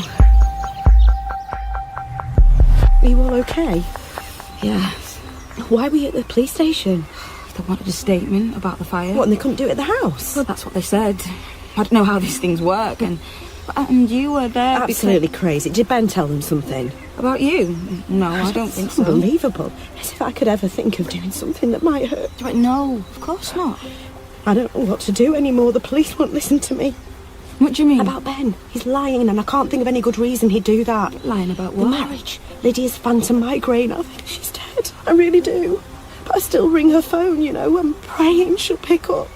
Are you all okay? Yes. Why were you at the police station? They wanted a statement about the fire. What, and they couldn't do it at the house? Well, that's what they said. I don't know how these things work, and you were there. Absolutely crazy. Did Ben tell them something? About you? No, I don't think so. Unbelievable. As if I could ever think of doing something that might hurt. No, of course not. I don't know what to do anymore. The police won't listen to me. What do you mean? About Ben. He's lying, and I can't think of any good reason he'd do that. Lying about what? The marriage. Lydia's phantom migraine. I think she's dead. I really do. But I still ring her phone, you know. I'm praying she'll pick up.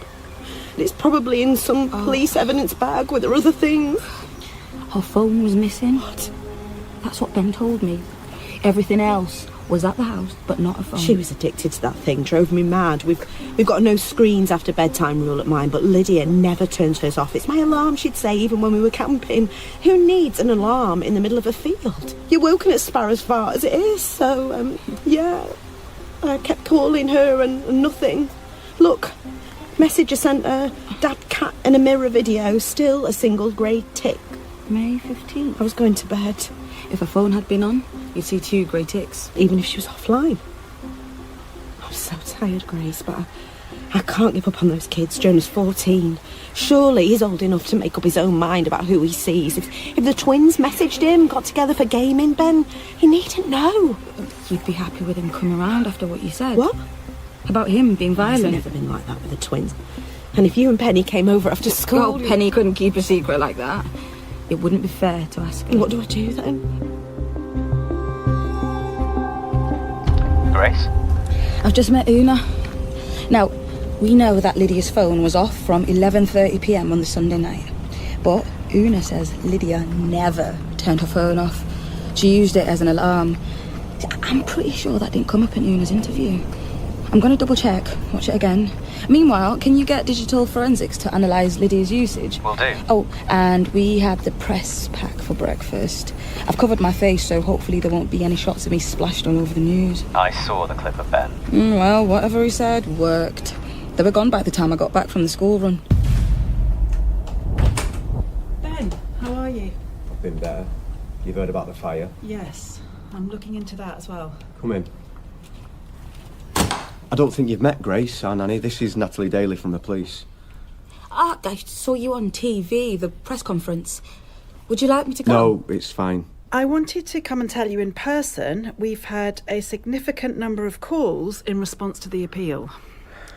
And it's probably in some police evidence bag with her other things. Her phone was missing. What? That's what Ben told me. Everything else was at the house, but not a phone. She was addicted to that thing, drove me mad. We've got no screens after bedtime rule at mine, but Lydia never turns hers off. It's my alarm, she'd say, even when we were camping. Who needs an alarm in the middle of a field? You're woken at Sparrow's Far as it is, so, yeah. I kept calling her and nothing. Look, message I sent her, Dad, cat in a mirror video, still a single grey tick. May 15th. I was going to bed. If a phone had been on, you'd see 2 grey ticks. Even if she was offline. I'm so tired, Grace, but I can't give up on those kids. Jonah's 14. Surely he's old enough to make up his own mind about who he sees. If the twins messaged him, got together for gaming, Ben, he needn't know. You'd be happy with him coming around after what you said. What? About him being violent. It's never been like that with the twins. And if you and Penny came over after school... Well, Penny couldn't keep a secret like that. It wouldn't be fair to ask her. What do I do then? Grace? I've just met Una. Now, we know that Lydia's phone was off from 11:30 p.m. on the Sunday night. But Una says Lydia never turned her phone off. She used it as an alarm. I'm pretty sure that didn't come up in Una's interview. I'm going to double check, watch it again, Meanwhile, can you get digital forensics to analyse Lydia's usage? Will do. Oh, and we had the press pack for breakfast. I've covered my face, so hopefully there won't be any shots of me splashed all over the news. I saw the clip of Ben. Well, whatever he said worked. They were gone by the time I got back from the school run. Ben, how are you? I've been better. You've heard about the fire? Yes, I'm looking into that as well. Come in. I don't think you've met Grace, our nanny. This is Natalie Daly from the police. Ah, I saw you on TV, the press conference. Would you like me to come? No, it's fine. I wanted to come and tell you in person we've had a significant number of calls in response to the appeal.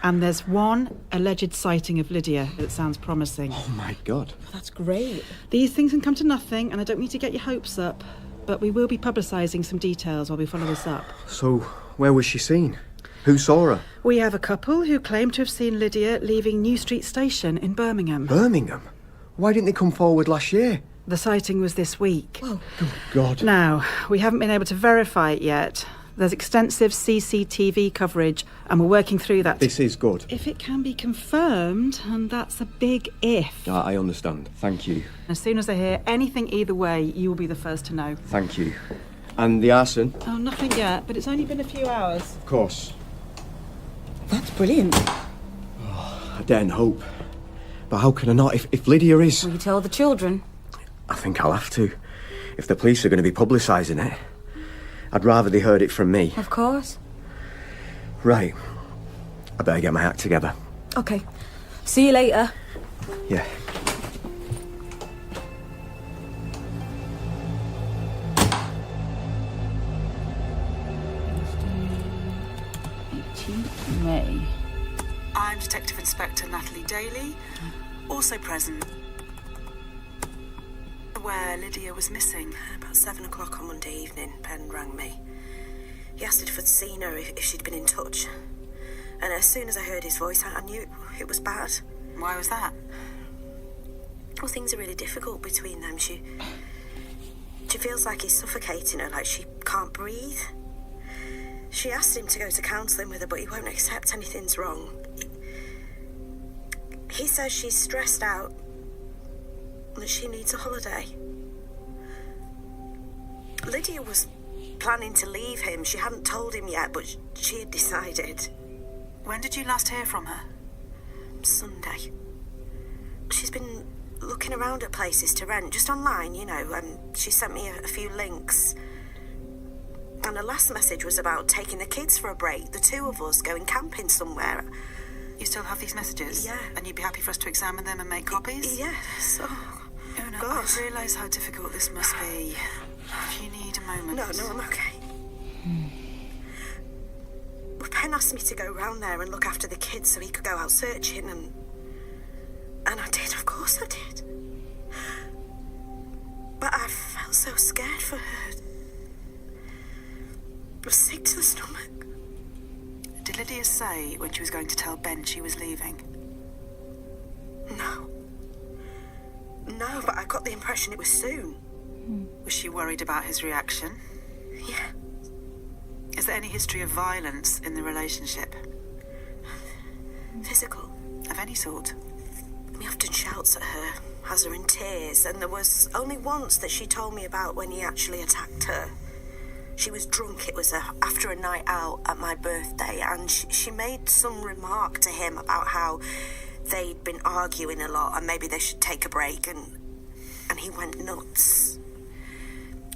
And there's one alleged sighting of Lydia that sounds promising. Oh, my God. That's great. These things can come to nothing, and I don't need to get your hopes up, but we will be publicising some details while we follow this up. So, where was she seen? Who saw her? We have a couple who claim to have seen Lydia leaving New Street Station in Birmingham. Birmingham? Why didn't they come forward last year? The sighting was this week. Whoa. Good God. Now, we haven't been able to verify it yet. There's extensive CCTV coverage, and we're working through that. This is good. If it can be confirmed, and that's a big if. I understand. Thank you. As soon as I hear anything either way, you will be the first to know. Thank you. And the arson? Oh, nothing yet, but it's only been a few hours. Of course. That's brilliant. I daren't hope. But how can I not? If Lydia is... Will you tell the children? I think I'll have to. If the police are going to be publicising it, I'd rather they heard it from me. Of course. Right. I better get my act together. Okay. See you later. Yeah. May. I'm Detective Inspector Natalie Daly, also present where Lydia was missing. About 7 o'clock on Monday evening, Ben rang me. He asked if I'd seen her, if she'd been in touch. And as soon as I heard his voice, I knew it was bad. Why was that? Well, things are really difficult between them. She feels like he's suffocating her, like she can't breathe. She asked him to go to counselling with her, but he won't accept anything's wrong. He says she's stressed out, that she needs a holiday. Lydia was planning to leave him. She hadn't told him yet, but she had decided. When did you last hear from her? Sunday. She's been looking around at places to rent, just online, you know. She sent me a few links. And her last message was about taking the kids for a break, the two of us going camping somewhere. You still have these messages? Yeah. And you'd be happy for us to examine them and make copies? Yes. Oh, Una, God. I realise how difficult this must be. If you need a moment... No, I'm okay. Well, Ben asked me to go round there and look after the kids so he could go out searching, and I did, of course I did. But I felt so scared for her. I was sick to the stomach. Did Lydia say when she was going to tell Ben she was leaving? No, but I got the impression it was soon. Was she worried about his reaction? Yeah. Is there any history of violence in the relationship? Physical. Of any sort? He often shouts at her, has her in tears, and there was only once that she told me about when he actually attacked her. She was drunk. It was after a night out at my birthday, and she made some remark to him about how they'd been arguing a lot and maybe they should take a break, and he went nuts.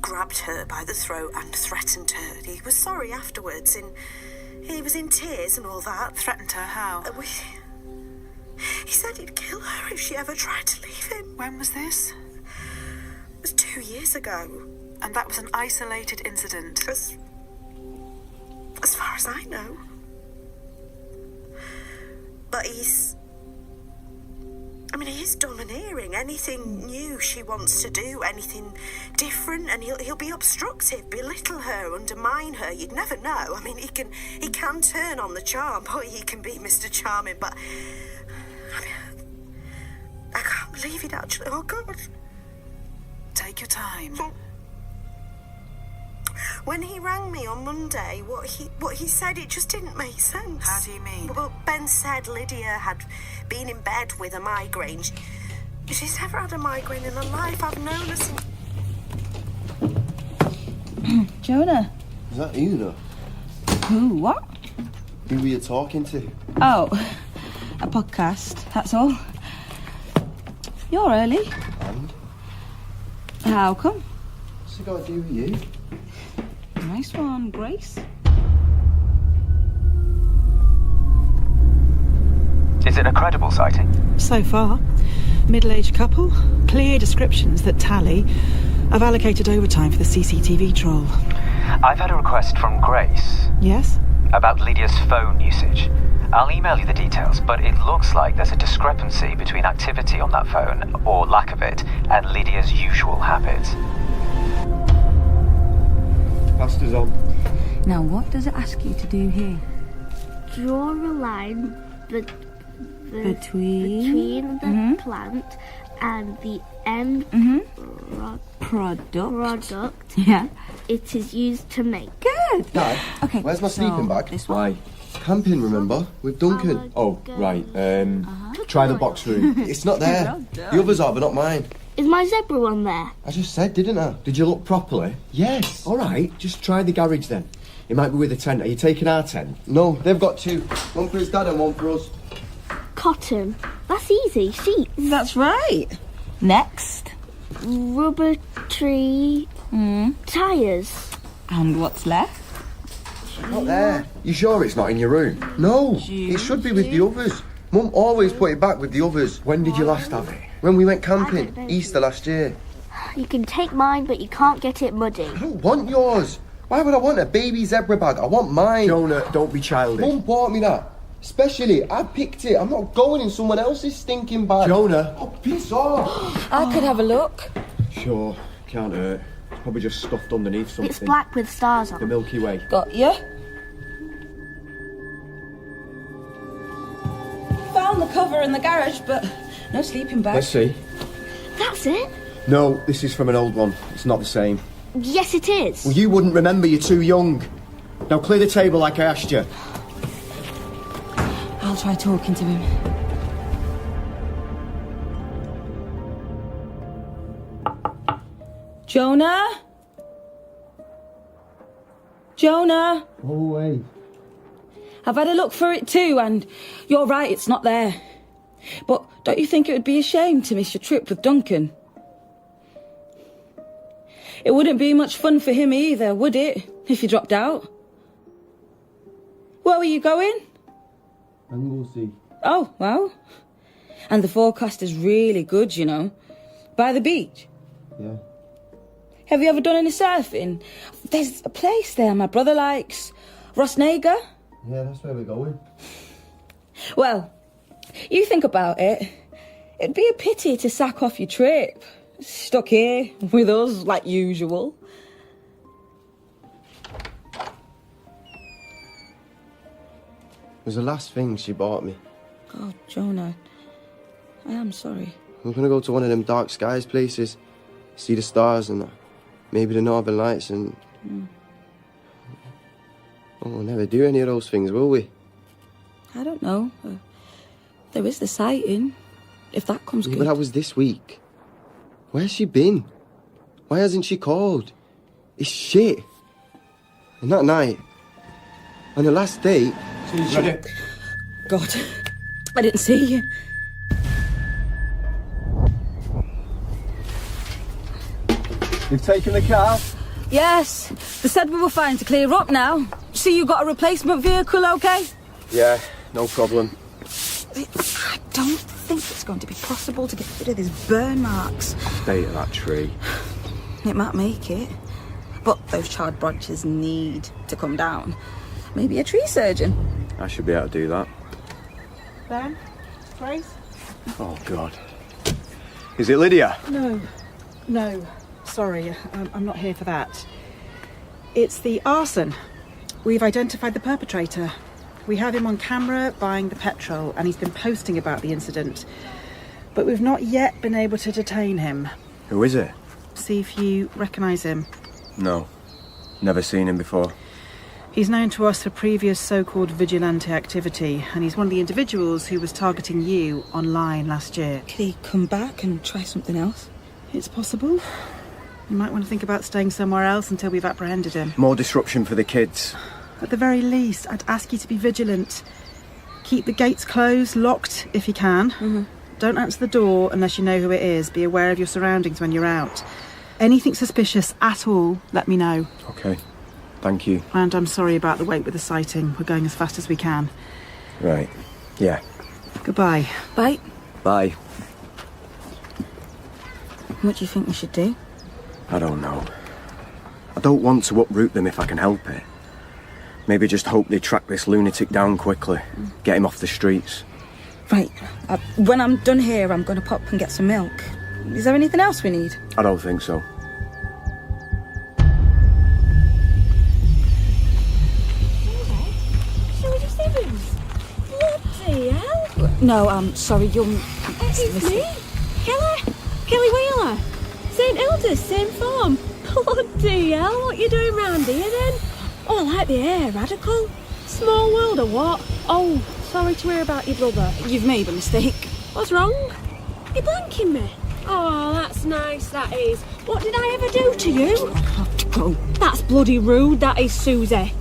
Grabbed her by the throat and threatened her. He was sorry afterwards, and he was in tears and all that. Threatened her how? He said he'd kill her if she ever tried to leave him. When was this? It was 2 years ago. And that was an isolated incident? As far as I know. But he is domineering. Anything new she wants to do, anything different, and he'll be obstructive, belittle her, undermine her. You'd never know. I mean, he can turn on the charm. Boy, he can be Mr. Charming, but I can't believe it actually. Oh, God. Take your time. When he rang me on Monday, what he said, it just didn't make sense. How do you mean? Well, Ben said Lydia had been in bed with a migraine. She's never had a migraine in her life. I've known her since... Jonah. Is that Una? Who? What? Who were you talking to? Oh, a podcast, that's all. You're early. And? How come? What's it got to do with you? Nice one, Grace. Is it a credible sighting? So far, middle-aged couple, clear descriptions that tally. I've allocated overtime for the CCTV trawl. I've had a request from Grace. Yes? About Lydia's phone usage. I'll email you the details, but it looks like there's a discrepancy between activity on that phone, or lack of it, and Lydia's usual habits. Pastor's on. Now, what does it ask you to do here? Draw a line Between the plant and the end product Yeah. it is used to make. Good. Dad, Okay. where's my sleeping bag? This one. Why? Camping, remember? With Duncan. Oh, right. Try the box room. It's not there. The others are, but not mine. Is my zebra one there? I just said, didn't I? Did you look properly? Yes. All right, just try the garage then. It might be with a tent. Are you taking our tent? No, they've got two. One for his dad and one for us. Cotton. That's easy. Sheets. That's right. Next. Rubber tree. Tyres. And what's left? Not there. You sure it's not in your room? No, it should be with the others. Mum always put it back with the others. When did you last have it? When we went camping, Easter last year. You can take mine, but you can't get it muddy. I don't want yours. Why would I want a baby zebra bag? I want mine. Jonah, don't be childish. Mum bought me that. Especially, I picked it. I'm not going in someone else's stinking bag. Jonah. Oh, piss off. I could have a look. Sure, can't hurt. It's probably just stuffed underneath something. It's black with stars The on. Milky Way. Got you. Found the cover in the garage, but no sleeping bag. Let's see. That's it? No, this is from an old one. It's not the same. Yes, it is. Well, you wouldn't remember. You're too young. Now clear the table like I asked you. I'll try talking to him. Jonah? Jonah? Go away. I've had a look for it too, and you're right, it's not there. But don't you think it would be a shame to miss your trip with Duncan? It wouldn't be much fun for him either, would it, if you dropped out? Where were you going? Anglesey. Oh, well. And the forecast is really good, you know. By the beach. Yeah. Have you ever done any surfing? There's a place there my brother likes. Rosnaga? Yeah, that's where we're going. Well, you think about it. It'd be a pity to sack off your trip. Stuck here with us like usual. It was the last thing she bought me. God, Jonah, I am sorry. We're gonna go to one of them dark skies places, see the stars and maybe the northern lights and... Oh, we'll never do any of those things, will we? I don't know. There is the sighting, if that comes Yeah, good. but that was this week. Where's she been? Why hasn't she called? It's shit. And that night, on the last date... God, I didn't see you. You've taken the car? Yes, they said we were fine to clear up now. See, you got a replacement vehicle, okay? Yeah, no problem. I don't think it's going to be possible to get rid of these burn marks. Stay at that tree. It might make it, but those charred branches need to come down. Maybe a tree surgeon. I should be able to do that. Ben? Grace? Oh, God. Is it Lydia? No. Sorry, I'm not here for that. It's the arson. We've identified the perpetrator. We have him on camera buying the petrol, and he's been posting about the incident. But we've not yet been able to detain him. Who is it? See if you recognise him. No. Never seen him before. He's known to us for previous so-called vigilante activity, and he's one of the individuals who was targeting you online last year. Could he come back and try something else? It's possible. You might want to think about staying somewhere else until we've apprehended him. More disruption for the kids. At the very least, I'd ask you to be vigilant. Keep the gates closed, locked if you can. Don't answer the door unless you know who it is. Be aware of your surroundings when you're out. Anything suspicious at all, let me know. Okay. Thank you. And I'm sorry about the wait with the sighting. We're going as fast as we can. Right. Yeah. Goodbye. Bye. Bye. What do you think we should do? I don't know. I don't want to uproot them if I can help it. Maybe just hope they track this lunatic down quickly. Get him off the streets. Right. When I'm done here, I'm going to pop and get some milk. Is there anything else we need? I don't think so. Bloody hell! No, I'm sorry, young... It's me, Kelly Wheeler. St Hilda's, same form. Bloody hell, what you doing round here then? Oh, I like the air, radical. Small world or what? Oh, sorry to hear about your brother. You've made a mistake. What's wrong? You're blanking me. Oh, that's nice, that is. What did I ever do to you? I have to go. That's bloody rude, that is, Susie.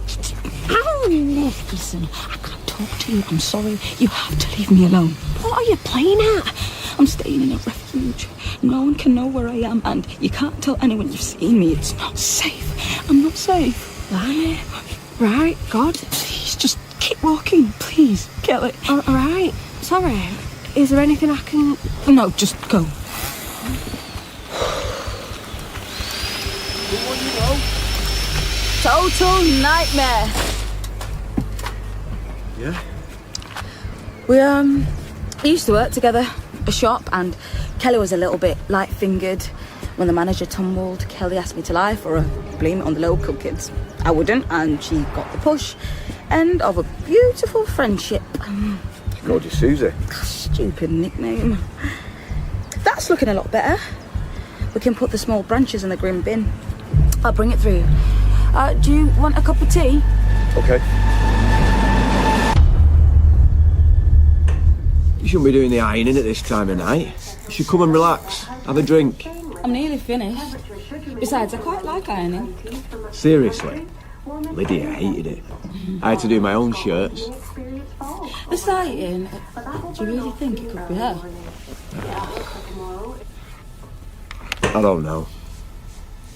Ow! Listen, I can't talk to you. I'm sorry. You have to leave me alone. What are you playing at? I'm staying in a refuge. No one can know where I am, and you can't tell anyone you've seen me. It's not safe. I'm not safe. Blimey. Right, God. Please, just keep walking, please. Kelly. All right. Sorry. Is there anything I can... No, just go. Total nightmare. Yeah? We used to work together, a shop, and Kelly was a little bit light-fingered. When the manager tumbled, Kelly asked me to lie for her, blame it on the local kids. I wouldn't, and she got the push. End of a beautiful friendship. Gorgeous Susie. Stupid nickname. That's looking a lot better. We can put the small branches in the grim bin. I'll bring it through. Do you want a cup of tea? Okay. You shouldn't be doing the ironing at this time of night. You should come and relax, have a drink. I'm nearly finished. Besides, I quite like ironing. Seriously? Lydia hated it. I had to do my own shirts. The sighting, do you really think it could be her? I don't know.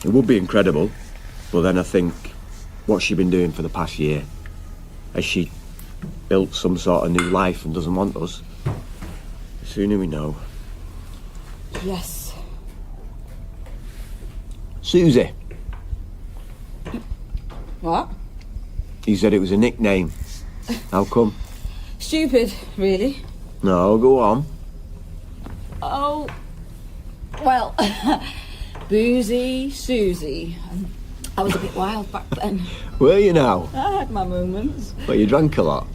It would be incredible, but then I think, what's she been doing for the past year? Has she built some sort of new life and doesn't want us? The sooner we know. Yes. Susie. What? You said it was a nickname. How come? Stupid, really. No, go on. Oh, well, Boozy Susie. I was a bit wild back then. Were you now? I had my moments. Well, you drank a lot.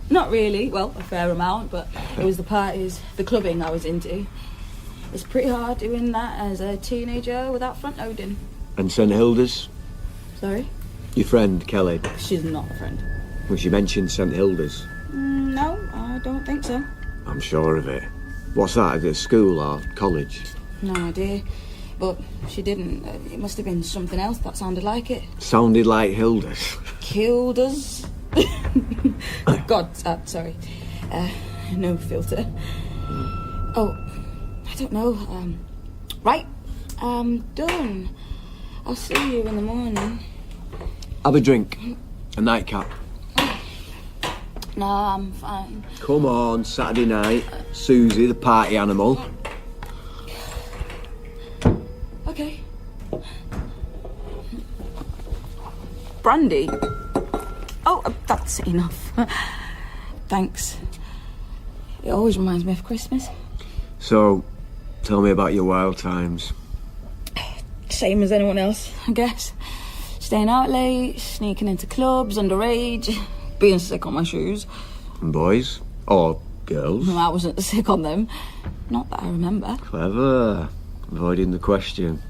Not really, well, a fair amount, but it was the parties, the clubbing I was into. It's pretty hard doing that as a teenager without front loading. And St Hilda's? Sorry? Your friend, Kelly. She's not a friend. Well, she mentioned St Hilda's. No, I don't think so. I'm sure of it. What's that? Is it school or college? No idea. But she didn't. It must have been something else that sounded like it. Sounded like Hilda's. Killed us. God, sorry. No filter. Oh, I don't know. Right, I'm done. I'll see you in the morning. Have a drink. A nightcap. No, I'm fine. Come on, Saturday night. Susie, the party animal. Okay. Brandy? Oh, that's enough. Thanks. It always reminds me of Christmas. So, tell me about your wild times. Same as anyone else, I guess. Staying out late, sneaking into clubs, underage, being sick on my shoes. And boys? Or girls? No, I wasn't sick on them. Not that I remember. Clever. Avoiding the question.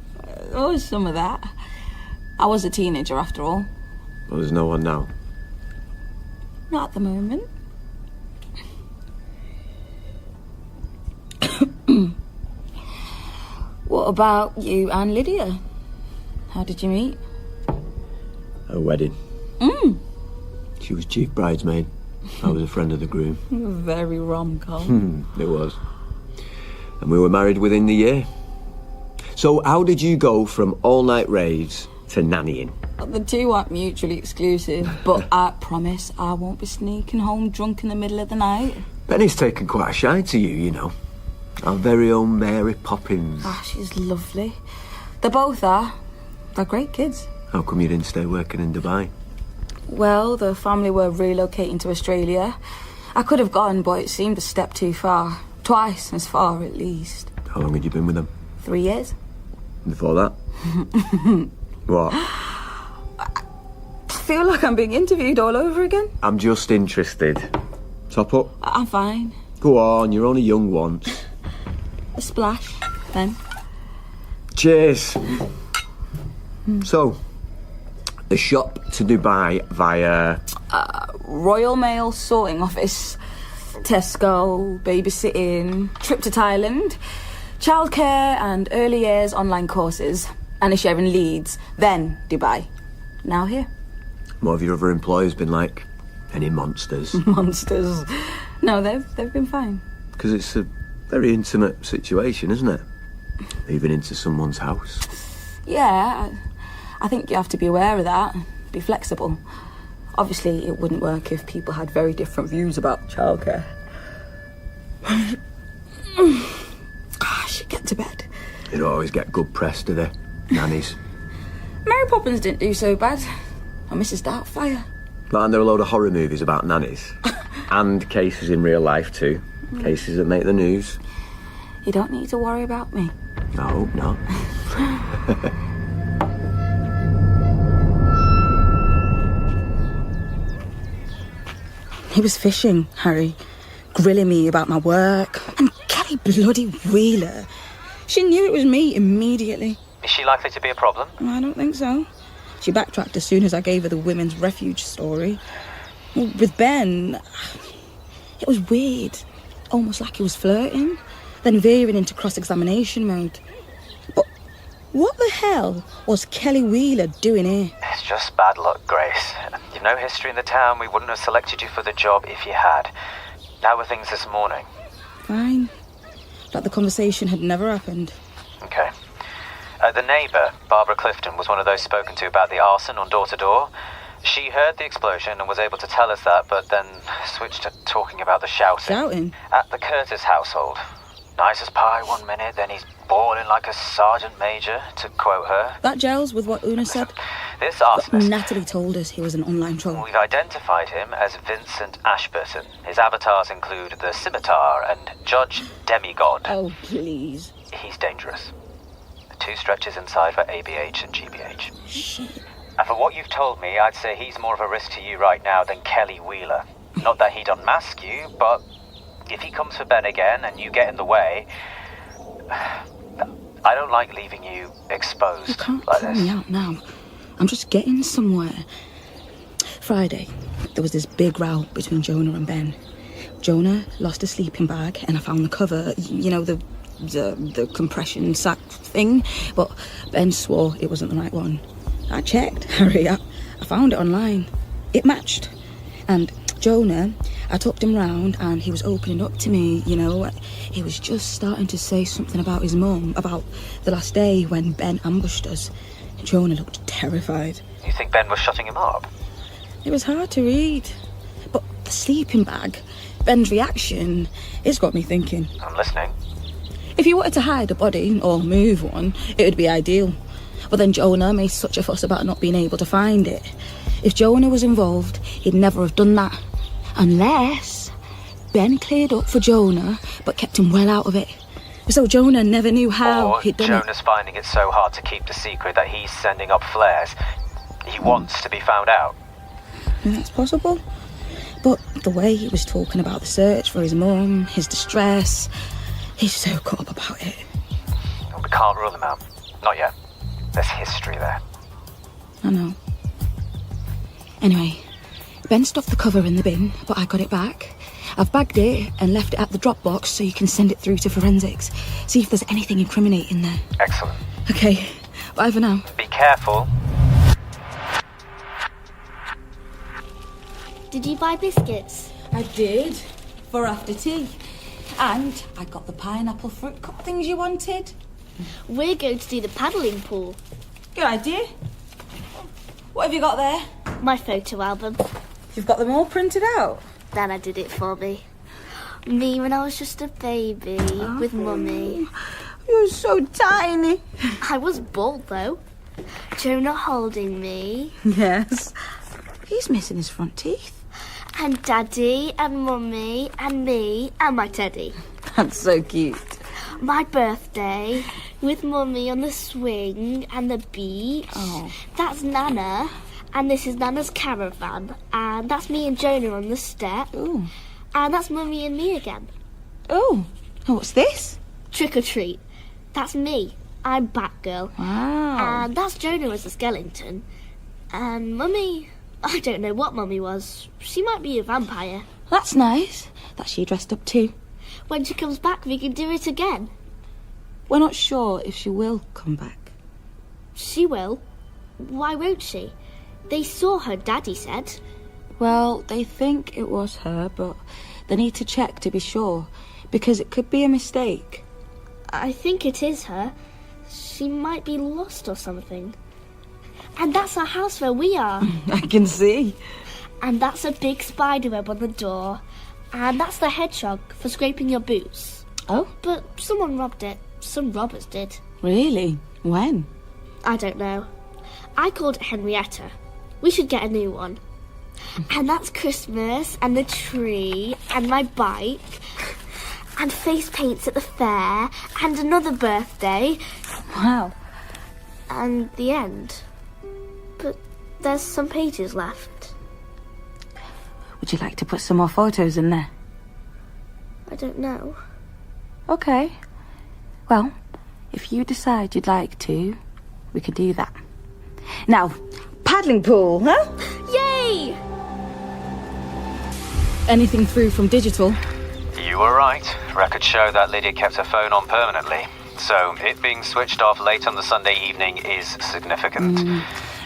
Always some of that. I was a teenager after all. Well, there's no one now. Not at the moment. What about you and Lydia? How did you meet? Her wedding. She was chief bridesmaid. I was a friend of the groom. Very rom-com. It was. And we were married within the year. So how did you go from all-night raves to nannying? The two aren't mutually exclusive, but I promise I won't be sneaking home drunk in the middle of the night. Benny's taken quite a shine to you, you know. Our very own Mary Poppins. Ah, she's lovely. They both are. They're great kids. How come you didn't stay working in Dubai? Well, the family were relocating to Australia. I could have gone, but it seemed a step too far. Twice as far, at least. How long had you been with them? 3 years. Before that? What? I feel like I'm being interviewed all over again. I'm just interested. Top up? I'm fine. Go on, you're only young once. A splash, then. Cheers. So, the shop to Dubai via... Royal Mail sorting office, Tesco, babysitting, trip to Thailand, childcare and early years online courses, and a share in Leeds, then Dubai. Now here. What have your other employers been like? Any monsters? Monsters. No, they've been fine. Because it's a very intimate situation, isn't it? Moving into someone's house. Yeah, I think you have to be aware of that. Be flexible. Obviously, it wouldn't work if people had very different views about childcare. I should get to bed. They don't always get good press, do they? Nannies. Mary Poppins didn't do so bad. Or Mrs. Doubtfire. But aren't there a load of horror movies about nannies? And cases in real life too. Cases that make the news. You don't need to worry about me. I hope not. He was fishing, Harry, grilling me about my work. And Kelly bloody Wheeler. She knew it was me immediately. Is she likely to be a problem? I don't think so. She backtracked as soon as I gave her the women's refuge story. With Ben, it was weird. Almost like he was flirting, then veering into cross-examination mode. But what the hell was Kelly Wheeler doing here? It's just bad luck, Grace. You've no history in the town. We wouldn't have selected you for the job if you had. How were things this morning? Fine. Like the conversation had never happened. Okay. The neighbour, Barbara Clifton, was one of those spoken to about the arson on door-to-door. She heard the explosion and was able to tell us that, but then switched to talking about the shouting. Shouting? At the Curtis household. Nice as pie 1 minute, then he's bawling like a sergeant major, to quote her. That gels with what Una said. This arsonist... Natalie told us he was an online troll. We've identified him as Vincent Ashburton. His avatars include the Scimitar and Judge Demigod. Oh, please. He's dangerous. 2 stretches inside for ABH and GBH. Shit. And for what you've told me, I'd say he's more of a risk to you right now than Kelly Wheeler. Not that he'd unmask you, but if he comes for Ben again and you get in the way, I don't like leaving you exposed You can't like call this. me out now. I'm just getting somewhere. Friday, there was this big row between Jonah and Ben. Jonah lost a sleeping bag and I found the cover, you know, the compression sack thing, but Ben swore it wasn't the right one. I checked, Harry, I found it online. It matched. And Jonah, I talked him round and he was opening up to me, you know. He was just starting to say something about his mum, about the last day when Ben ambushed us. Jonah looked terrified. You think Ben was shutting him up? It was hard to read. But the sleeping bag, Ben's reaction, it's got me thinking. I'm listening. If you wanted to hide a body or move one, it would be ideal. But then Jonah made such a fuss about not being able to find it. If Jonah was involved, he'd never have done that. Unless Ben cleared up for Jonah, but kept him well out of it. So Jonah never knew how Or he'd done Jonah's finding it so hard to keep the secret that he's sending up flares. He wants to be found out. it. That's possible. But the way he was talking about the search for his mum, his distress, he's so caught up about it. We can't rule him out. Not yet. There's history there. I know. Anyway, Ben stuffed the cover in the bin, but I got it back. I've bagged it and left it at the drop box so you can send it through to forensics. See if there's anything incriminating there. Excellent. Okay, bye for now. Be careful. Did you buy biscuits? I did, for after tea. And I got the pineapple fruit cup things you wanted. We're going to do the paddling pool. Good idea. What have you got there? My photo album. You've got them all printed out? Nana did it for me. Me when I was just a baby with Mummy. You're so tiny. I was bald though. Jonah holding me. Yes. He's missing his front teeth. And Daddy and Mummy and me and my teddy. That's so cute. My birthday with Mummy on the swing and the beach. Oh. That's Nana. And this is Nana's caravan. And that's me and Jonah on the step. Ooh. And that's Mummy and me again. Oh. What's this? Trick or treat. That's me. I'm Batgirl. Wow. And that's Jonah as a skeleton. And Mummy, I don't know what Mummy was. She might be a vampire. That's nice. That's she dressed up too. When she comes back, we can do it again. We're not sure if she will come back. She will. Why won't she? They saw her, Daddy said. Well, they think it was her, but they need to check to be sure, because it could be a mistake. I think it is her. She might be lost or something. And that's our house where we are. I can see. And that's a big spider web on the door. And that's the hedgehog for scraping your boots. Oh? But someone robbed it. Some robbers did. Really? When? I don't know. I called it Henrietta. We should get a new one. And that's Christmas and the tree and my bike and face paints at the fair and another birthday. Wow. And the end. But there's some pages left. Would you like to put some more photos in there? I don't know. Okay. Well, if you decide you'd like to, we could do that. Now, paddling pool, huh? Yay! Anything through from digital? You were right. Records show that Lydia kept her phone on permanently. So it being switched off late on the Sunday evening is significant.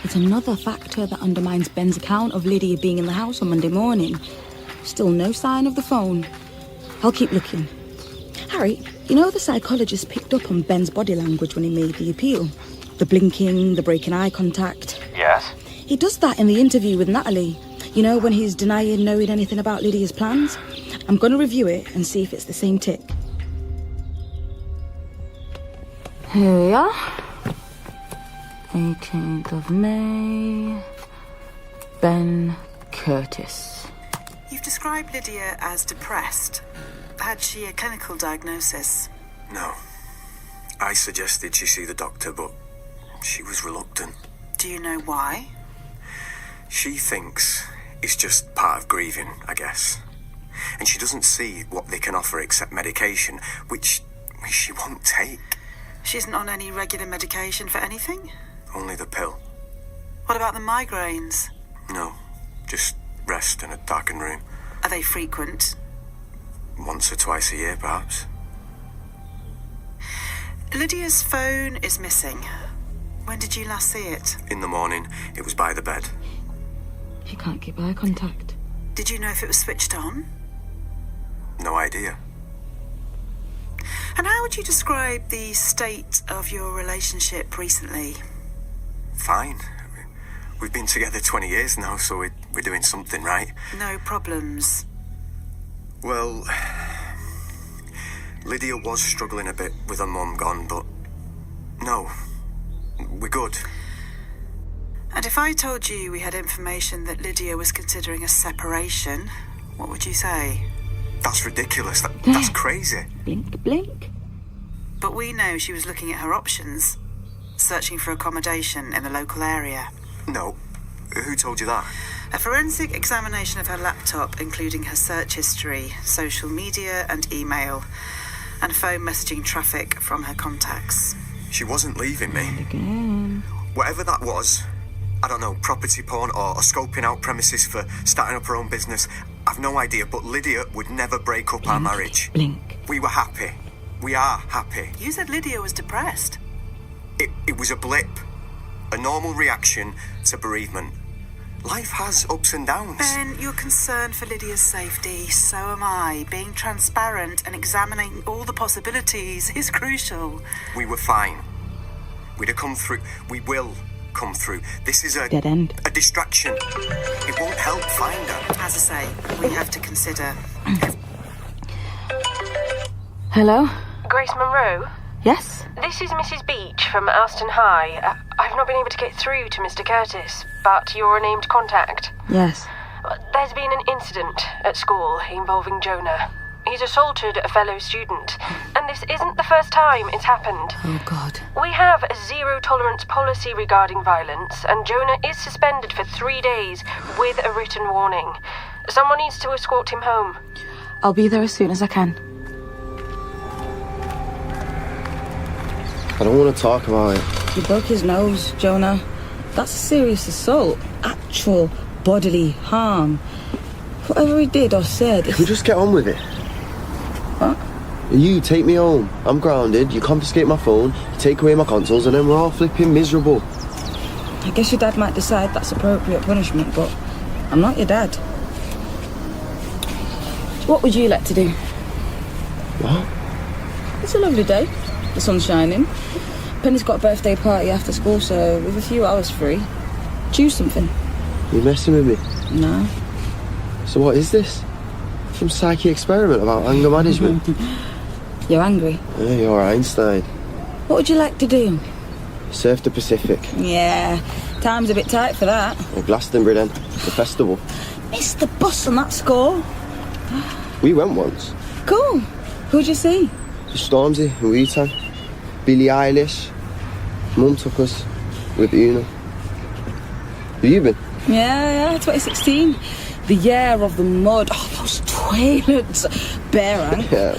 It's another factor that undermines Ben's account of Lydia being in the house on Monday morning. Still no sign of the phone. I'll keep looking. Harry, you know the psychologist picked up on Ben's body language when he made the appeal? The blinking, the breaking eye contact. Yes? He does that in the interview with Natalie. You know, when he's denying knowing anything about Lydia's plans? I'm going to review it and see if it's the same tick. Here we are. 18th of May. Ben Curtis. You've described Lydia as depressed. Had she a clinical diagnosis? No. I suggested she see the doctor, but she was reluctant. Do you know why? She thinks it's just part of grieving, I guess. And she doesn't see what they can offer except medication, which she won't take. She isn't on any regular medication for anything? Only the pill. What about the migraines? No, just rest in a darkened room. Are they frequent? Once or twice a year, perhaps. Lydia's phone is missing. When did you last see it? In the morning, it was by the bed. She can't keep eye contact. Did you know if it was switched on? No idea. And how would you describe the state of your relationship recently? Fine. We've been together 20 years now, so we're doing something right. No problems? Well, Lydia was struggling a bit with her mum gone, but no, we're good. And if I told you we had information that Lydia was considering a separation, what would you say? That's ridiculous. That's crazy. Blink, blink. But we know she was looking at her options, searching for accommodation in the local area. No. Who told you that? A forensic examination of her laptop, including her search history, social media and email, and phone messaging traffic from her contacts. She wasn't leaving me. Again. Whatever that was, I don't know, property porn or scoping out premises for starting up her own business. I've no idea, but Lydia would never break up our marriage. Blink. We were happy. We are happy. You said Lydia was depressed. It was a blip. A normal reaction to bereavement. Life has ups and downs. Ben, you're concerned for Lydia's safety. So am I. Being transparent and examining all the possibilities is crucial. We were fine. We'd have come through. We will come through. This is a dead end. A distraction. It won't help find her. As I say, we have to consider. Hello? Grace Monroe? Yes? This is Mrs. Beach from Alston High. I've not been able to get through to Mr. Curtis, but you're a named contact. Yes. There's been an incident at school involving Jonah. He's assaulted a fellow student, and this isn't the first time it's happened. Oh, God. We have a zero-tolerance policy regarding violence, and Jonah is suspended for 3 days with a written warning. Someone needs to escort him home. I'll be there as soon as I can. I don't want to talk about it. You broke his nose, Jonah. That's a serious assault. Actual bodily harm. Whatever he did or said... Can we just get on with it? What? You take me home. I'm grounded. You confiscate my phone. You take away my consoles, and then we're all flipping miserable. I guess your dad might decide that's appropriate punishment, but I'm not your dad. What would you like to do? What? It's a lovely day. The sun's shining. Penny's got a birthday party after school, so we've a few hours free. Choose something. You messing with me? No. So what is this? Some psyche experiment about anger management? You're angry? Yeah, you're Einstein. What would you like to do? Surf the Pacific. Yeah, time's a bit tight for that. Or Glastonbury then, the festival. Missed the bus on that score. We went once. Cool. Who'd you see? Stormzy and Wu-Tang. Billie Eilish. Mum took us with Una. Have you been? Yeah, 2016. The year of the mud. Oh, those toilets. Bear Yeah.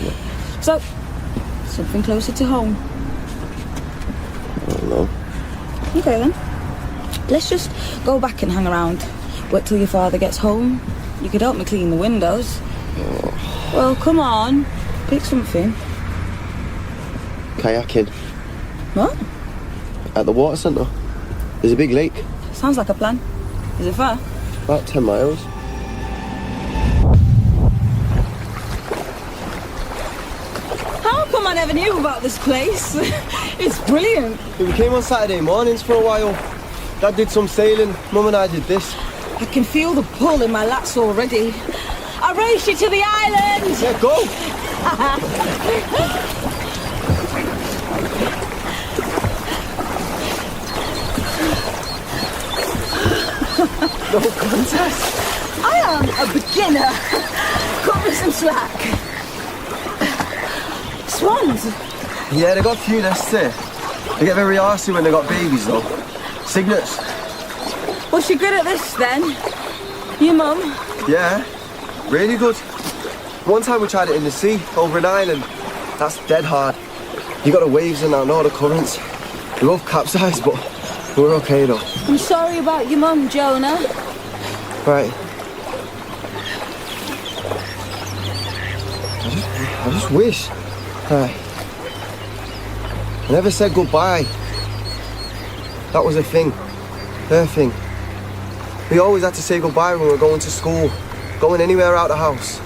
So, something closer to home. I don't know. Okay then. Let's just go back and hang around. Wait till your father gets home. You could help me clean the windows. Oh. Well, come on. Pick something. Kayaking. What? At the water centre. There's a big lake. Sounds like a plan. Is it far? About 10 miles. How come I never knew about this place? It's brilliant. We came on Saturday mornings for a while. Dad did some sailing. Mum and I did this. I can feel the pull in my lats already. I race you to the island! Yeah, go! No contest. I am a beginner. Cut me some slack. Swans. Yeah, they got a few nests here. They get very arsey when they got babies, though. Cygnets. Was she good at this, then? Your mum? Yeah, really good. One time we tried it in the sea, over an island. That's dead hard. You got the waves and all the currents. We both capsized, but we're okay, though. I'm sorry about your mum, Jonah. Right. I just wish. I never said goodbye. That was a thing. Her thing. We always had to say goodbye when we were going to school, going anywhere out the house.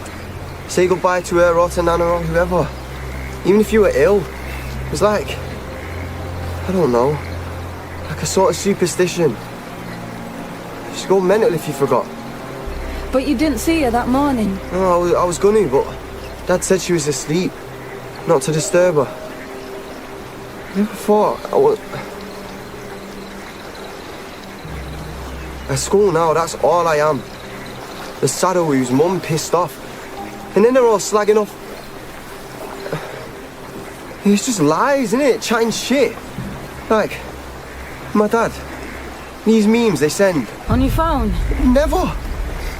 Say goodbye to her or to Nana or whoever. Even if you were ill. It was like, I don't know, like a sort of superstition. You'd go mental if you forgot. But you didn't see her that morning? No, I was gonna, but Dad said she was asleep, not to disturb her. I never thought I was... At school now, that's all I am. The saddle whose mum pissed off. And then they're all slagging off. It's just lies, isn't it? Chatting shit. Like, my dad. These memes they send. On your phone? Never.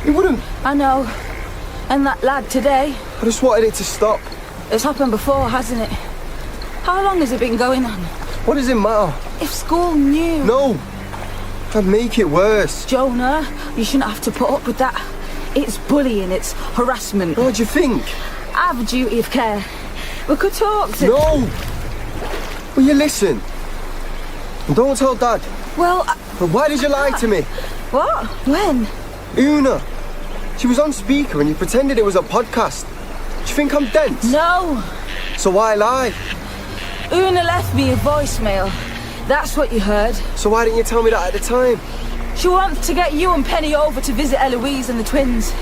He wouldn't. I know. And that lad today. I just wanted it to stop. It's happened before, hasn't it? How long has it been going on? What does it matter? If school knew... No. I'd make it worse. Jonah, you shouldn't have to put up with that. It's bullying, it's harassment. What do you think? I have a duty of care. We could talk to... No! Will you listen? And don't tell Dad. Well... But why did you lie to me? What? When? Una. She was on speaker and you pretended it was a podcast. Do you think I'm dense? No. So why lie? Una left me a voicemail. That's what you heard. So why didn't you tell me that at the time? She wants to get you and Penny over to visit Eloise and the twins.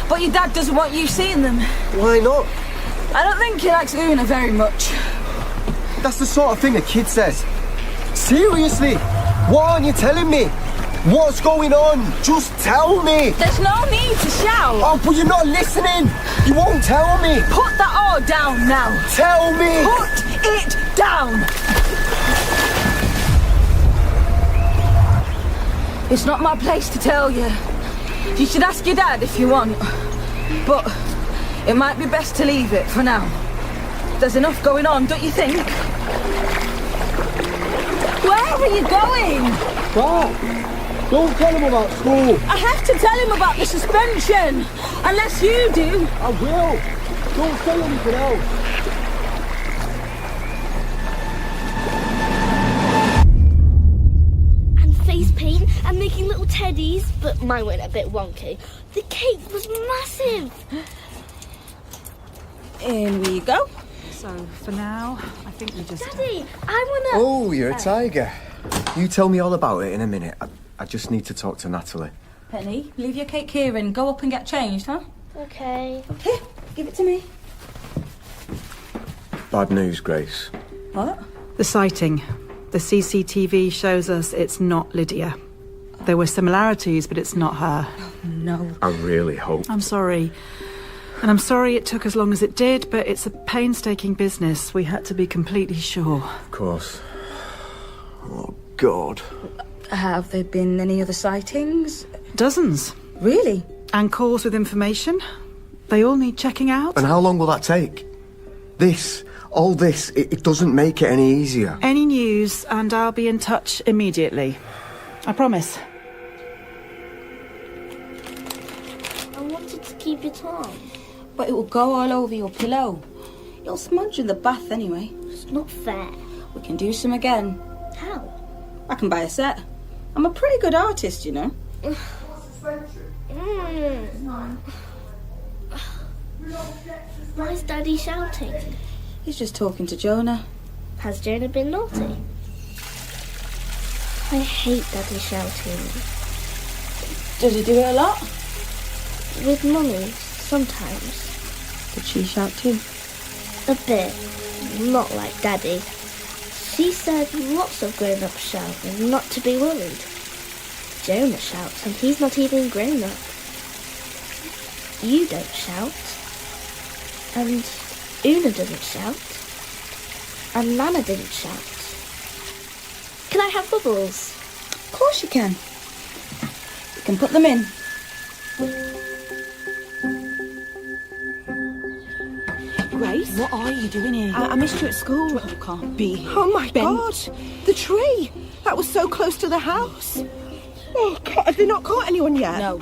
But your dad doesn't want you seeing them. Why not? I don't think he likes Una very much. That's the sort of thing a kid says. Seriously? What aren't you telling me? What's going on? Just tell me. There's no need to shout. Oh, but you're not listening. You won't tell me. Put that all down now. Tell me. Put it down. It's not my place to tell you. You should ask your dad if you want. But it might be best to leave it for now. There's enough going on, don't you think? Where are you going? What? Don't tell him about school. I have to tell him about the suspension. Unless you do. I will. Don't say anything else. And face paint and making little teddies, but mine went a bit wonky. The cake was massive. In we go. So, for now, I think we just... Daddy, I wanna... Oh, you're a tiger. You tell me all about it in a minute. I just need to talk to Natalie. Penny, leave your cake here and go up and get changed, huh? Okay. Here, give it to me. Bad news, Grace. What? The sighting. The CCTV shows us it's not Lydia. There were similarities, but it's not her. No. I really hope. I'm sorry. And I'm sorry it took as long as it did, but it's a painstaking business. We had to be completely sure. Of course. Oh, God. Have there been any other sightings? Dozens. Really? And calls with information. They all need checking out. And how long will that take? All this, it doesn't make it any easier. Any news, and I'll be in touch immediately. I promise. I wanted to keep it on. But it will go all over your pillow. You'll smudge in the bath anyway. It's not fair. We can do some again. How? I can buy a set. I'm a pretty good artist, you know. Why is Daddy shouting? He's just talking to Jonah. Has Jonah been naughty? I hate Daddy shouting. Does he do it a lot? With Mummy, sometimes. Did she shout too? A bit. Not like Daddy. She said lots of grown-ups shout and not to be worried. Jonah shouts and he's not even grown up. You don't shout. And Una doesn't shout. And Nana didn't shout. Can I have bubbles? Of course you can. You can put them in. Grace? What are you doing here? I missed you at school. You can't be. Oh my God! The tree! That was so close to the house. Oh God, have they not caught anyone yet? No.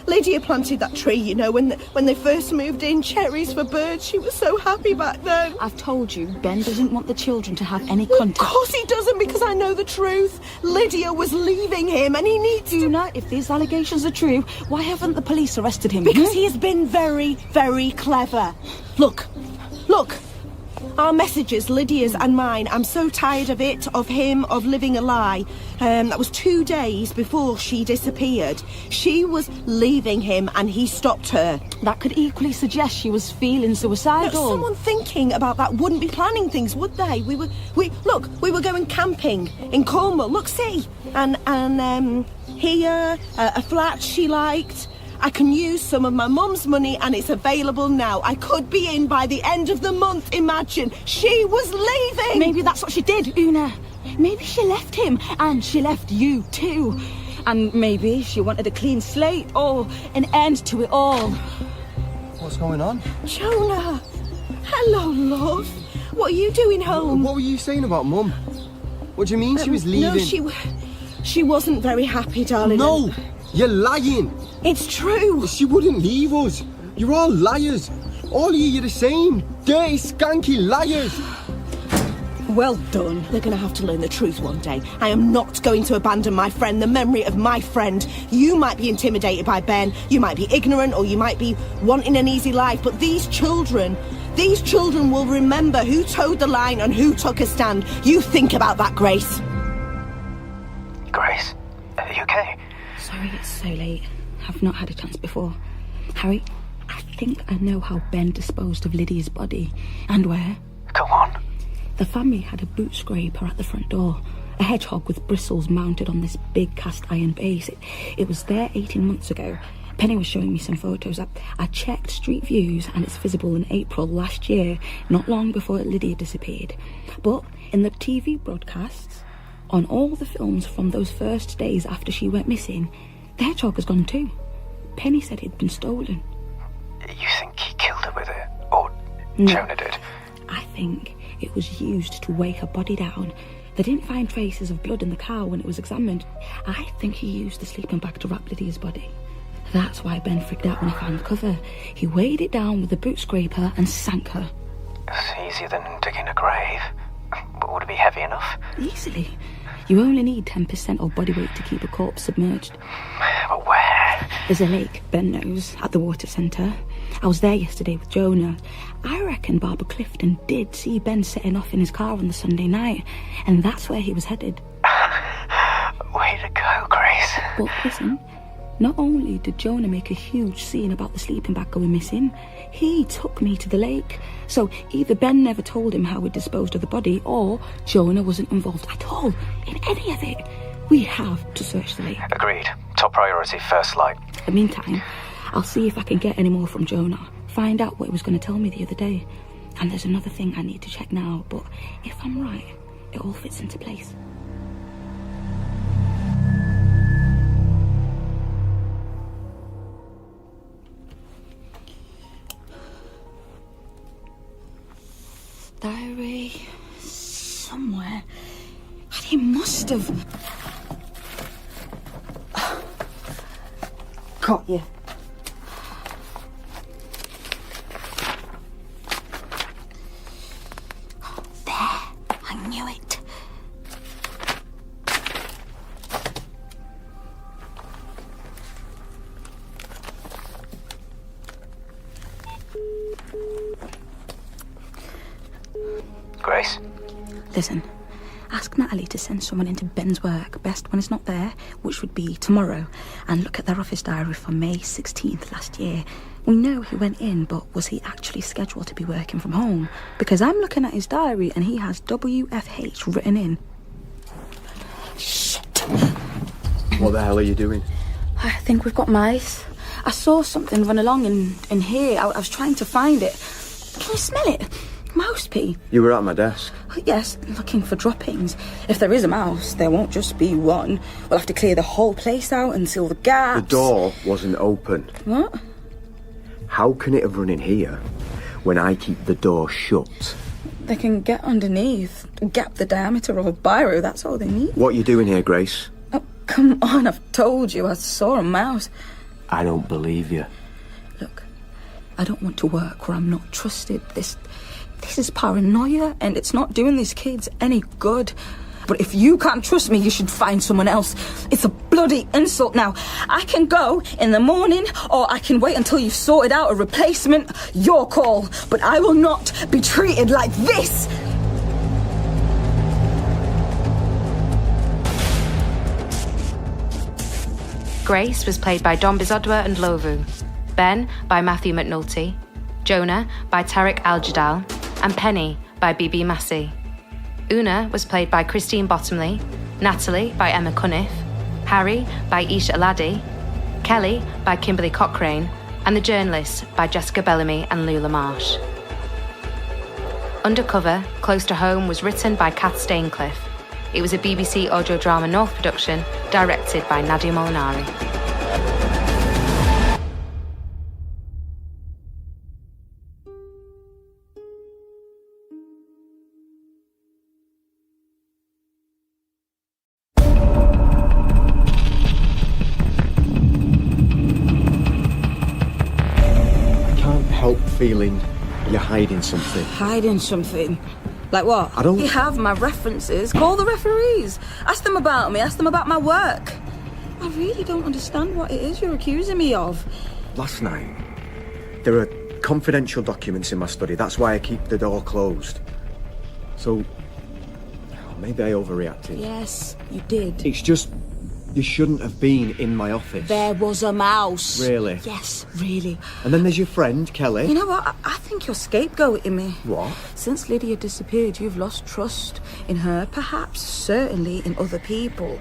Lydia planted that tree, you know, when they first moved in, cherries for birds. She was so happy back then. I've told you, Ben doesn't want the children to have any Of contact. course he doesn't, because I know the truth. Lydia was leaving him and he needs to... Una, if these allegations are true, why haven't the police arrested him? Because he has been very, very clever. Look. Our messages, Lydia's and mine, I'm so tired of it, of him, of living a lie. That was 2 days before she disappeared. She was leaving him and he stopped her. That could equally suggest she was feeling suicidal. No, someone thinking about that wouldn't be planning things, would they? We were going camping in Cornwall. Look, see. And here, a flat she liked. I can use some of my mum's money and it's available now. I could be in by the end of the month, imagine. She was leaving! Maybe that's what she did, Una. Maybe she left him and she left you too. And maybe she wanted a clean slate or an end to it all. What's going on? Jonah! Hello, love. What are you doing home? What were you saying about Mum? What do you mean she was leaving? No, She wasn't very happy, darling. No! You're lying! It's true! She wouldn't leave us! You're all liars! All of you are the same! Dirty, skanky liars! Well done. They're going to have to learn the truth one day. I am not going to abandon my friend, the memory of my friend. You might be intimidated by Ben, you might be ignorant, or you might be wanting an easy life, but these children will remember who towed the line and who took a stand. You think about that, Grace. Grace, are you okay? Sorry it's so late. I've not had a chance before. Harry, I think I know how Ben disposed of Lydia's body. And where. Go on. The family had a boot scraper at the front door. A hedgehog with bristles mounted on this big cast iron base. It was there 18 months ago. Penny was showing me some photos. I checked Street Views and it's visible in April last year, not long before Lydia disappeared. But in the TV broadcasts, on all the films from those first days after she went missing, the hedgehog has gone too. Penny said it'd been stolen. You think he killed her with it? Or No. Jonah did? I think it was used to weigh her body down. They didn't find traces of blood in the car when it was examined. I think he used the sleeping bag to wrap Lydia's body. That's why Ben freaked out when he found the cover. He weighed it down with the boot scraper and sank her. It's easier than digging a grave. But would it be heavy enough? Easily. You only need 10% of body weight to keep a corpse submerged. But where? There's a lake, Ben knows, at the water centre. I was there yesterday with Jonah. I reckon Barbara Clifton did see Ben setting off in his car on the Sunday night, and that's where he was headed. Way to go, Grace. But listen, not only did Jonah make a huge scene about the sleeping bag going missing, he took me to the lake. So either Ben never told him how we disposed of the body, or Jonah wasn't involved at all in any of it. We have to search the lake. Agreed. Top priority, first light. In the meantime, I'll see if I can get any more from Jonah. Find out what he was going to tell me the other day. And there's another thing I need to check now, but if I'm right, it all fits into place. Diary somewhere. He must have. Got you. There, I knew it. Grace? Listen, ask Natalie to send someone into Ben's work, best when it's not there, which would be tomorrow, and look at their office diary from May 16th last year. We know he went in, but was he actually scheduled to be working from home? Because I'm looking at his diary and he has WFH written in. Shit! What the hell are you doing? I think we've got mice. I saw something run along in here. I was trying to find it. Can you smell it? Mouse pee. You were at my desk. Yes, looking for droppings. If there is a mouse, there won't just be one. We'll have to clear the whole place out and seal the gaps. The door wasn't open. What? How can it have run in here when I keep the door shut? They can get underneath. Gap the diameter of a biro, that's all they need. What are you doing here, Grace? Oh, come on, I've told you, I saw a mouse. I don't believe you. Look, I don't want to work where I'm not trusted. This is paranoia, and it's not doing these kids any good. But if you can't trust me, you should find someone else. It's a bloody insult. Now, I can go in the morning, or I can wait until you've sorted out a replacement. Your call. But I will not be treated like this. Grace was played by Dom Bizodwa and Lovu, Ben by Matthew McNulty, Jonah by Tarek Al-Jadal, and Penny by Bibi Massey. Una was played by Christine Bottomley, Natalie by Emma Cunniff, Harry by Isha Aladi, Kelly by Kimberly Cochrane, and The Journalists by Jessica Bellamy and Lula Marsh. Undercover, Close to Home was written by Cath Staincliffe. It was a BBC Audio Drama North production, directed by Nadia Molinari. feeling you're hiding something. Hiding something? Like what? I don't... You have my references. Call the referees. Ask them about me. Ask them about my work. I really don't understand what it is you're accusing me of. Last night, there are confidential documents in my study. That's why I keep the door closed. So, maybe I overreacted. Yes, you did. It's just, you shouldn't have been in my office. There was a mouse. Really? Yes, really. And then there's your friend, Kelly. You know what? I think you're scapegoating me. What? Since Lydia disappeared, you've lost trust in her, perhaps, certainly in other people.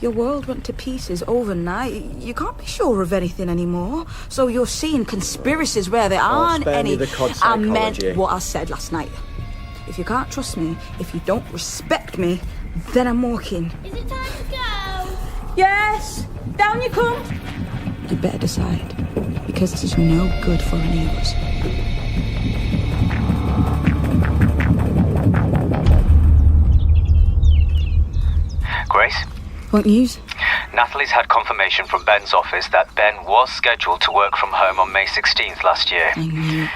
Your world went to pieces overnight. You can't be sure of anything anymore. So you're seeing conspiracies where there aren't any. I meant what I said last night. If you can't trust me, if you don't respect me, then I'm walking. Is it time to go? Yes! Down you come! You better decide, because this is no good for any of us. Grace? What news? Natalie's had confirmation from Ben's office that Ben was scheduled to work from home on May 16th last year. I knew it.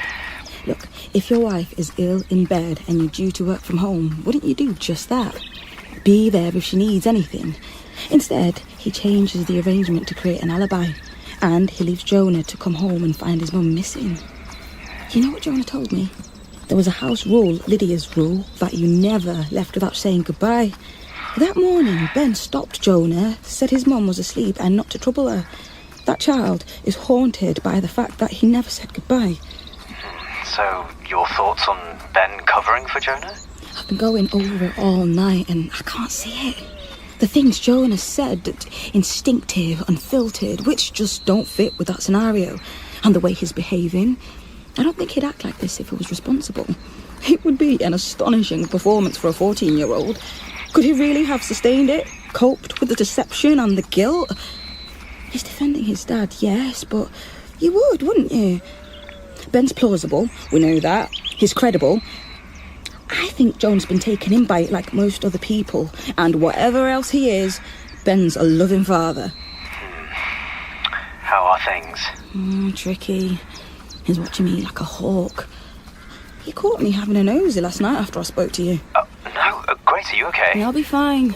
Look, if your wife is ill in bed and you're due to work from home, wouldn't you do just that? Be there if she needs anything. Instead, he changes the arrangement to create an alibi, and he leaves Jonah to come home and find his mum missing. You know what Jonah told me? There was a house rule, Lydia's rule, that you never left without saying goodbye. That morning, Ben stopped Jonah, said his mum was asleep and not to trouble her. That child is haunted by the fact that he never said goodbye. So, your thoughts on Ben covering for Jonah? I've been going over it all night and I can't see it. The things Jonah said, instinctive, unfiltered, which just don't fit with that scenario. And the way he's behaving, I don't think he'd act like this if he was responsible. It would be an astonishing performance for a 14-year-old. Could he really have sustained it? Coped with the deception and the guilt? He's defending his dad, yes, but you would, wouldn't you? Ben's plausible, we know that. He's credible. I think John's been taken in by it like most other people, and whatever else he is, Ben's a loving father. How are things? Tricky. He's watching me like a hawk. He caught me having a nosy last night after I spoke to you. No, Grace, are you okay? Yeah, I'll be fine.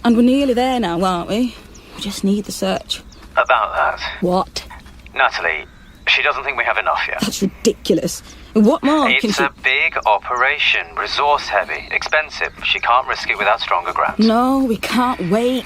And we're nearly there now, aren't we? We just need the search. About that. What? Natalie, she doesn't think we have enough yet. That's ridiculous. What more can It's she... a big operation, resource-heavy, expensive. She can't risk it without stronger grounds. No, we can't wait.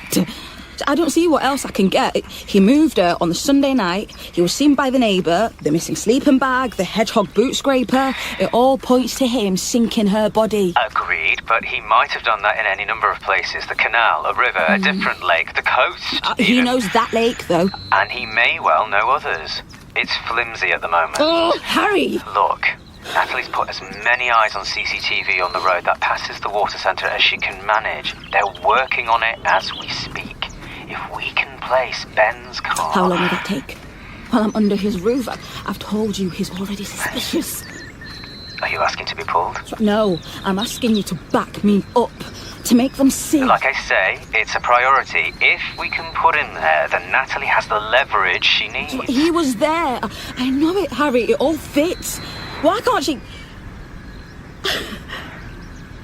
I don't see what else I can get. He moved her on the Sunday night. He was seen by the neighbour, the missing sleeping bag, the hedgehog boot scraper. It all points to him sinking her body. Agreed, but he might have done that in any number of places. The canal, a river, a different lake, the coast. He knows that lake, though. And he may well know others. It's flimsy at the moment. Oh, Harry! Look, Natalie's put as many eyes on CCTV on the road that passes the water centre as she can manage. They're working on it as we speak. If we can place Ben's car... How long will that take? While I'm under his roof, I've told you he's already suspicious. Are you asking to be pulled? No, I'm asking you to back me up, to make them see. Like I say, it's a priority. If we can put him there, then Natalie has the leverage she needs. He was there. I know it, Harry. It all fits. Why can't she...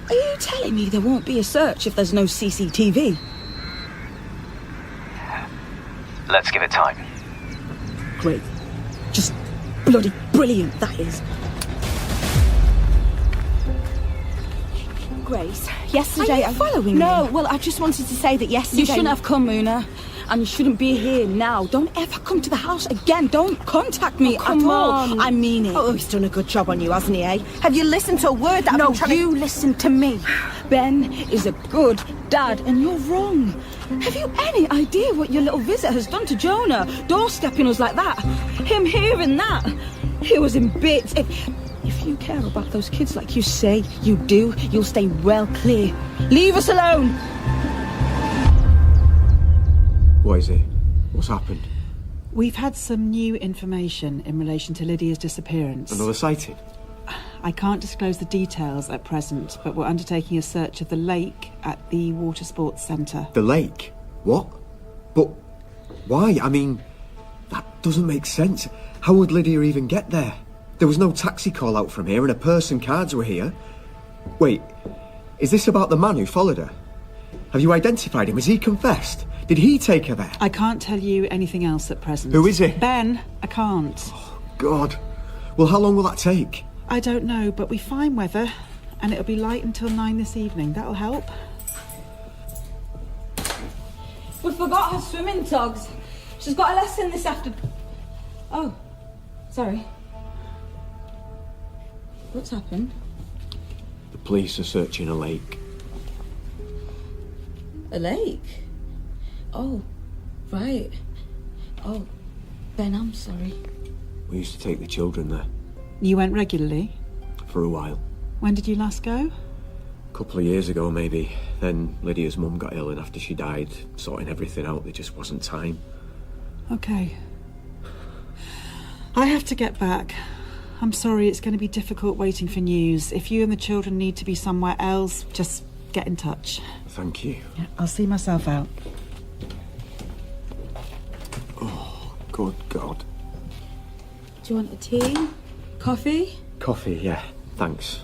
Are you telling me there won't be a search if there's no CCTV? Let's give it time. Great. Just bloody brilliant, that is. Grace, yesterday... Are you following me? No, well, I just wanted to say that yesterday... You shouldn't have come, Una. And you shouldn't be here now. Don't ever come to the house again. Don't contact me at all. I mean it. Oh, he's done a good job on you, hasn't he, eh? Have you listened to a word that I've been trying you listen to me. Ben is a good dad, and you're wrong. Have you any idea what your little visit has done to Jonah? Doorstepping us like that. Him hearing that. He was in bits. If you care about those kids like you say you do, you'll stay well clear. Leave us alone. What is it? What's happened? We've had some new information in relation to Lydia's disappearance. Another sighting? I can't disclose the details at present, but we're undertaking a search of the lake at the water sports centre. The lake? What? But why? I mean, that doesn't make sense. How would Lydia even get there? There was no taxi call out from here and her purse and cards were here. Wait, is this about the man who followed her? Have you identified him? Has he confessed? Did he take her there? I can't tell you anything else at present. Who is it? Ben, I can't. Oh, God. Well, how long will that take? I don't know, but we fine weather, and it'll be light until 9 this evening. That'll help. We forgot her swimming togs. She's got a lesson this afternoon. Oh, sorry. What's happened? The police are searching a lake. A lake? Oh, right. Oh, Ben, I'm sorry. We used to take the children there. You went regularly? For a while. When did you last go? A couple of years ago, maybe. Then Lydia's mum got ill, and after she died, sorting everything out, there just wasn't time. Okay. I have to get back. I'm sorry, it's going to be difficult waiting for news. If you and the children need to be somewhere else, just get in touch. Thank you. Yeah, I'll see myself out. Oh, good God. Do you want a tea? Coffee? Coffee, yeah. Thanks.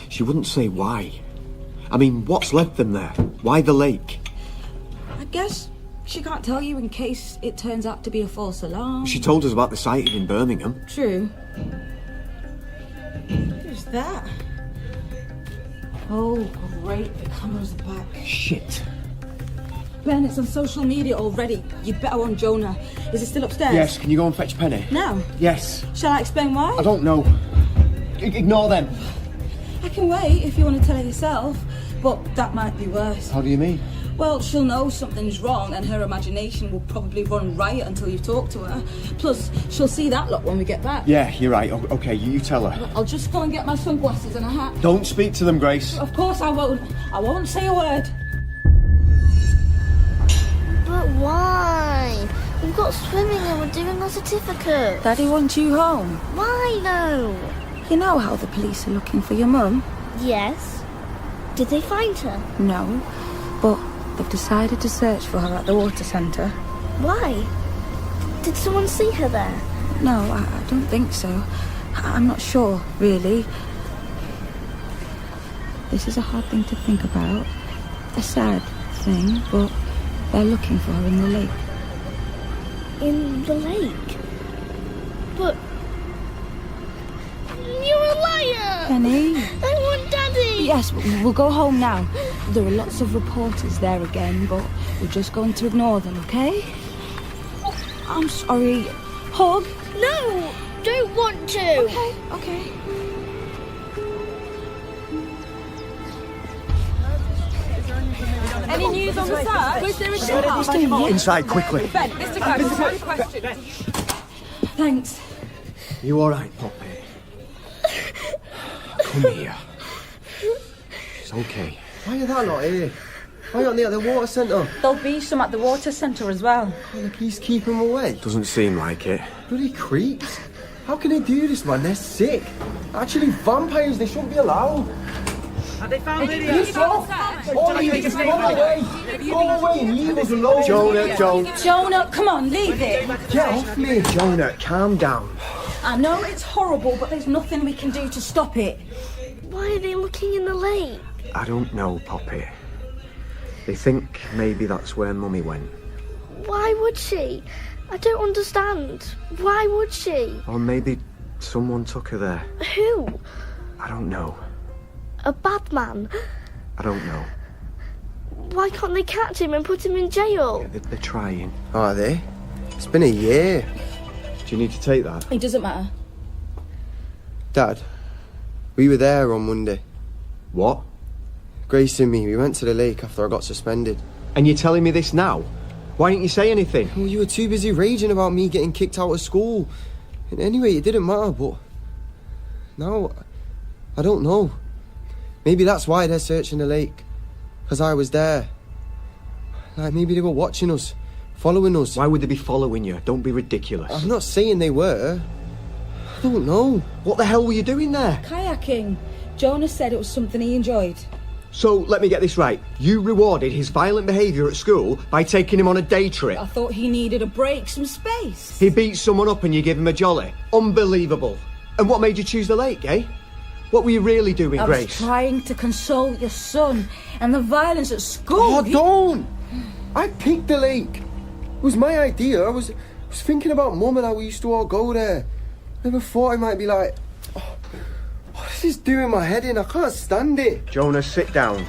She wouldn't say why. I mean, what's led them there? Why the lake? I guess she can't tell you in case it turns out to be a false alarm. She told us about the sighting in Birmingham. True. Who's that? Oh, great, the cameras are back. Shit. Ben, it's on social media already. You'd better warn Jonah. Is it still upstairs? Yes, can you go and fetch Penny? Now? Yes. Shall I explain why? I don't know. Ignore them. I can wait if you want to tell her yourself, but that might be worse. How do you mean? Well, she'll know something's wrong and her imagination will probably run riot until you talk to her. Plus, she'll see that lot when we get back. Yeah, you're right. Okay, you tell her. I'll just go and get my sunglasses and a hat. Don't speak to them, Grace. Of course I won't. I won't say a word. But why? We've got swimming and we're doing our certificate. Daddy wants you home. Why no? You know how the police are looking for your mum? Yes. Did they find her? No, but they've decided to search for her at the water centre. Why? Did someone see her there? No, I don't think so. I'm not sure, really. This is a hard thing to think about. A sad thing, but they're looking for her in the lake. In the lake? But... you're a liar! Penny? I want Daddy! Yes, we'll go home now. There are lots of reporters there again, but we're just going to ignore them, okay? I'm sorry. Hug? No! Don't want to! Okay. Any news on the search? Was there a shootout? Inside, quickly. Ben, Mr. Cath, one question. Thanks. You all right, Poppy? Come here. It's okay. Why are that not here? Why aren't they at the water centre? There'll be some at the water centre as well. Can the police keep them away? Doesn't seem like it. Bloody creeps. How can they do this, man? They're sick. Actually, vampires, they shouldn't be allowed. Have they found Lydia? You stop! All of you, just go away! Go away and leave us alone! Jonah, don't. Jonah, come on, leave it. Get off me! Jonah, calm down. I know it's horrible, but there's nothing we can do to stop it. Why are they looking in the lake? I don't know, Poppy. They think maybe that's where Mummy went. Why would she? I don't understand. Why would she? Or maybe someone took her there. Who? I don't know. A bad man? I don't know. Why can't they catch him and put him in jail? They're trying. Are they? It's been a year. Do you need to take that? It doesn't matter. Dad, we were there on Monday. What? Grace and me, we went to the lake after I got suspended. And you're telling me this now? Why didn't you say anything? Well, you were too busy raging about me getting kicked out of school. And anyway, it didn't matter, but... now, I don't know. Maybe that's why they're searching the lake. Because I was there. Like, maybe they were watching us. Following us. Why would they be following you? Don't be ridiculous. I'm not saying they were. I don't know. What the hell were you doing there? Kayaking. Jonah said it was something he enjoyed. So, let me get this right. You rewarded his violent behaviour at school by taking him on a day trip. I thought he needed a break, some space. He beat someone up and you give him a jolly. Unbelievable. And what made you choose the lake, eh? What were you really doing, I Grace? was trying to console your son, and the violence at school... Oh, don't! I picked the lake. It was my idea. I was thinking about Mum and how we used to all go there. Never thought it might be like... Oh, this is doing my head in. I can't stand it. Jonas, sit down.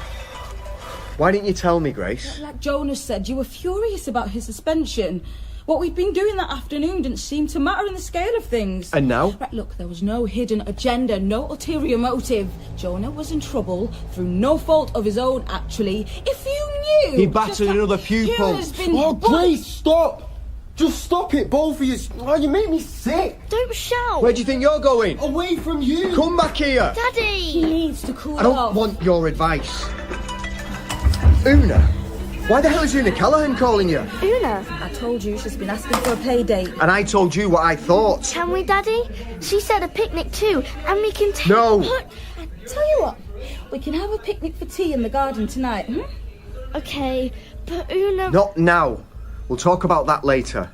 Why didn't you tell me, Grace? Like Jonas said, you were furious about his suspension. What we'd been doing that afternoon didn't seem to matter in the scale of things. And now? Right, look, there was no hidden agenda, no ulterior motive. Jonah was in trouble through no fault of his own, actually. If you knew... He battered another pupil. Oh, Grace, stop! Just stop it, both of you. Oh, you make me sick. Don't shout. Where do you think you're going? Away from you. Come back here. Daddy! He needs to cool I don't off. want your advice. Una, why the hell is Una Callahan calling you? Una. I told you she's been asking for a play date. And I told you what I thought. Can we, Daddy? She said a picnic too, and we can take... No. Look, I tell you what, we can have a picnic for tea in the garden tonight, Okay, but Una... Not now. We'll talk about that later.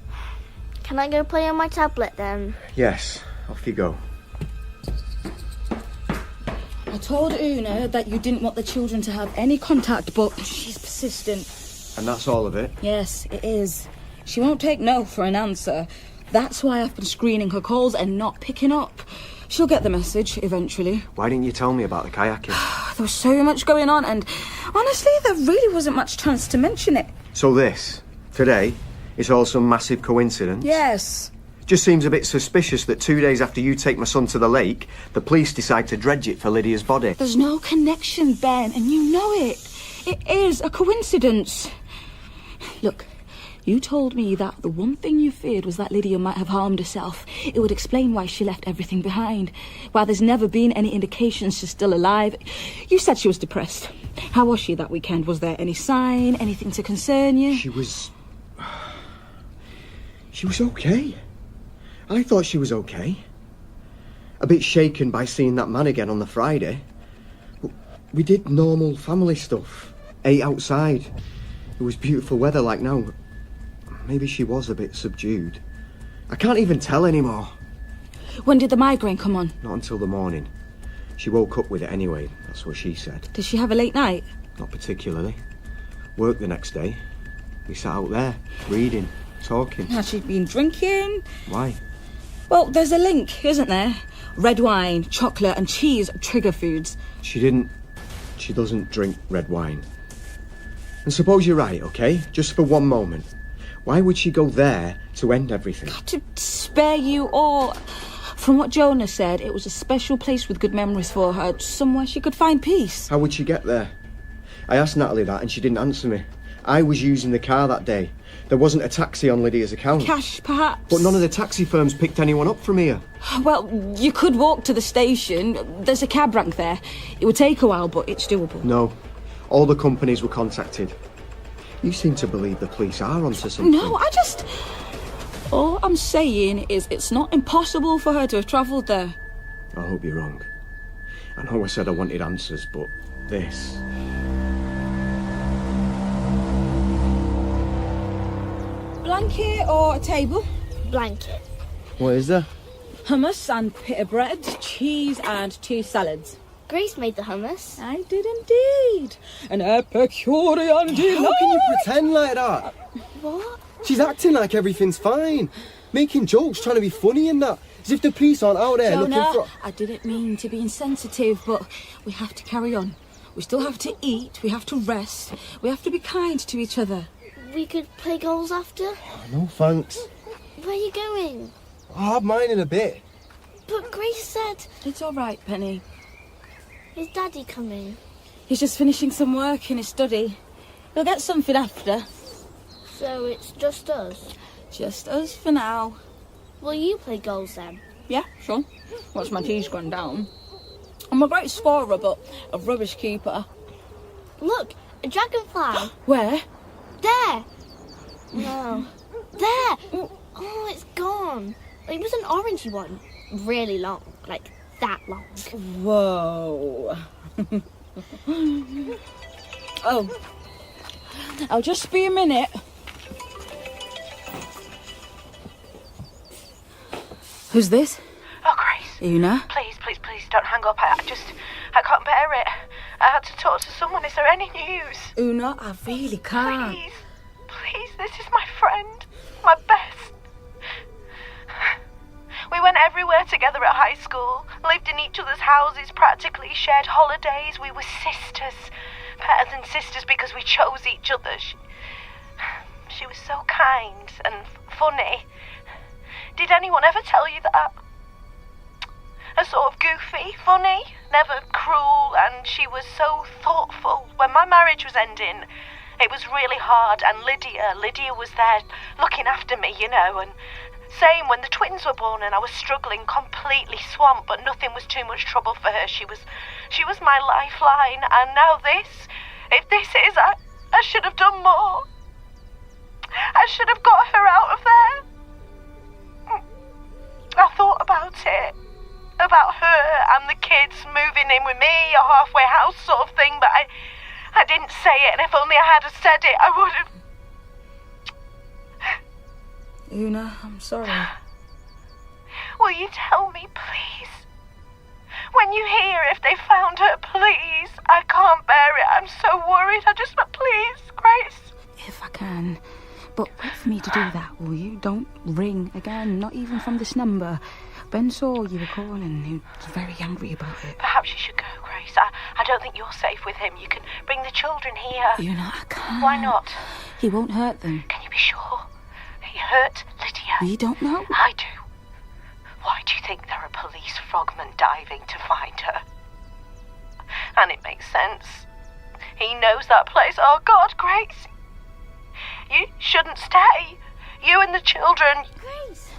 Can I go play on my tablet then? Yes, off you go. I told Una that you didn't want the children to have any contact, but she's persistent. And that's all of it? Yes, it is. She won't take no for an answer. That's why I've been screening her calls and not picking up. She'll get the message eventually. Why didn't you tell me about the kayaking? There was so much going on, and honestly, there really wasn't much chance to mention it. So this, today, is all some massive coincidence? Yes. Just seems a bit suspicious that 2 days after you take my son to the lake, the police decide to dredge it for Lydia's body. There's no connection, Ben, and you know it. It is a coincidence. Look, you told me that the one thing you feared was that Lydia might have harmed herself. It would explain why she left everything behind. While there's never been any indications she's still alive, you said she was depressed. How was she that weekend? Was there any sign, anything to concern you? She was okay. I thought she was okay. A bit shaken by seeing that man again on the Friday. But we did normal family stuff. Ate outside. It was beautiful weather like now. Maybe she was a bit subdued. I can't even tell anymore. When did the migraine come on? Not until the morning. She woke up with it anyway, that's what she said. Did she have a late night? Not particularly. Worked the next day. We sat out there, reading, talking. Has she been drinking? Why? Well, there's a link, isn't there? Red wine, chocolate and cheese, trigger foods. She doesn't drink red wine. And suppose you're right, okay? Just for one moment. Why would she go there to end everything? To spare you all. From what Jonah said, it was a special place with good memories for her, somewhere she could find peace. How would she get there? I asked Natalie that and she didn't answer me. I was using the car that day. There wasn't a taxi on Lydia's account. Cash, perhaps? But none of the taxi firms picked anyone up from here. Well, you could walk to the station. There's a cab rank there. It would take a while, but it's doable. No. All the companies were contacted. You seem to believe the police are onto something. No, all I'm saying is it's not impossible for her to have travelled there. I hope you're wrong. I know I said I wanted answers, but this... Blanket or a table? Blanket. What is there? Hummus and pita bread, cheese and 2 salads. Grace made the hummus. I did indeed. An Epicurean delight. How can you pretend like that? What? She's acting like everything's fine. Making jokes, trying to be funny and that. As if the police aren't out there Jonah, looking for... I didn't mean to be insensitive, but we have to carry on. We still have to eat, we have to rest, we have to be kind to each other. We could play goals after? No, thanks. Where are you going? I'll have mine in a bit. But Grace said... It's all right, Penny. Is Daddy coming? He's just finishing some work in his study. He'll get something after. So it's just us? Just us for now. Will you play goals then? Yeah, sure. Once my tea's gone down. I'm a great scorer, but a rubbish keeper. Look, a dragonfly. Where? There. No. There. Oh, it's gone. It was an orangey one. Really long. Like that long. Whoa. Oh, I'll just be a minute. Who's this? Oh, Grace. Una? Please, please, please don't hang up. I can't bear it. I had to talk to someone. Is there any news? Una, I really can't. Please, please, this is my friend. My best. We went everywhere together at high school, lived in each other's houses, practically shared holidays. We were sisters. Better than sisters because we chose each other. She was so kind and funny. Did anyone ever tell you that? A sort of goofy, funny, never cruel, and she was so thoughtful. When my marriage was ending, it was really hard, and Lydia was there looking after me, you know, and same when the twins were born and I was struggling, completely swamped, but nothing was too much trouble for her. She was my lifeline, and now this. If this is, I should have done more. I should have got her out of there. I thought about it. About her and the kids moving in with me, a halfway house sort of thing, but I didn't say it, and if only I had said it, I would have... Una, I'm sorry. Will you tell me, please? When you hear if they found her, please. I can't bear it. I'm so worried. Please, Grace. If I can. But wait for me to do that, will you? Don't ring again, not even from this number. Ben saw you were calling and he was very angry about it. Perhaps you should go, Grace. I don't think you're safe with him. You can bring the children here. You know, I can't. Why not? He won't hurt them. Can you be sure? He hurt Lydia. We don't know. I do. Why do you think there are police frogmen diving to find her? And it makes sense. He knows that place. Oh, God, Grace. You shouldn't stay. You and the children. Grace.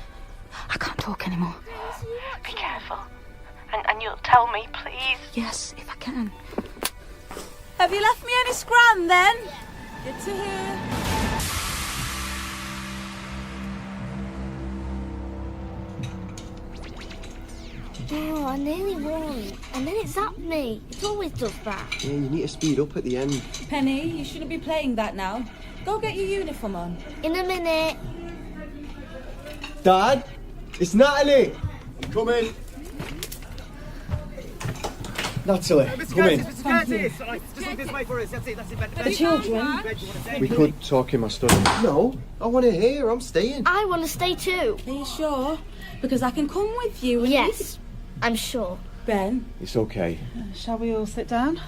I can't talk anymore. Be careful. And you'll tell me, please. Yes, if I can. Have you left me any scran then? Good to hear. Oh, I nearly won. And then it zapped me. It always does that. Yeah, you need to speed up at the end. Penny, you shouldn't be playing that now. Go get your uniform on. In a minute. Dad, it's Natalie. Come in. Natalie, come in. The children? We could talk in my study. No, I want to hear. I'm staying. I want to stay too. Are you sure? Because I can come with you. And yes, I'm sure. Ben? It's okay. Shall we all sit down?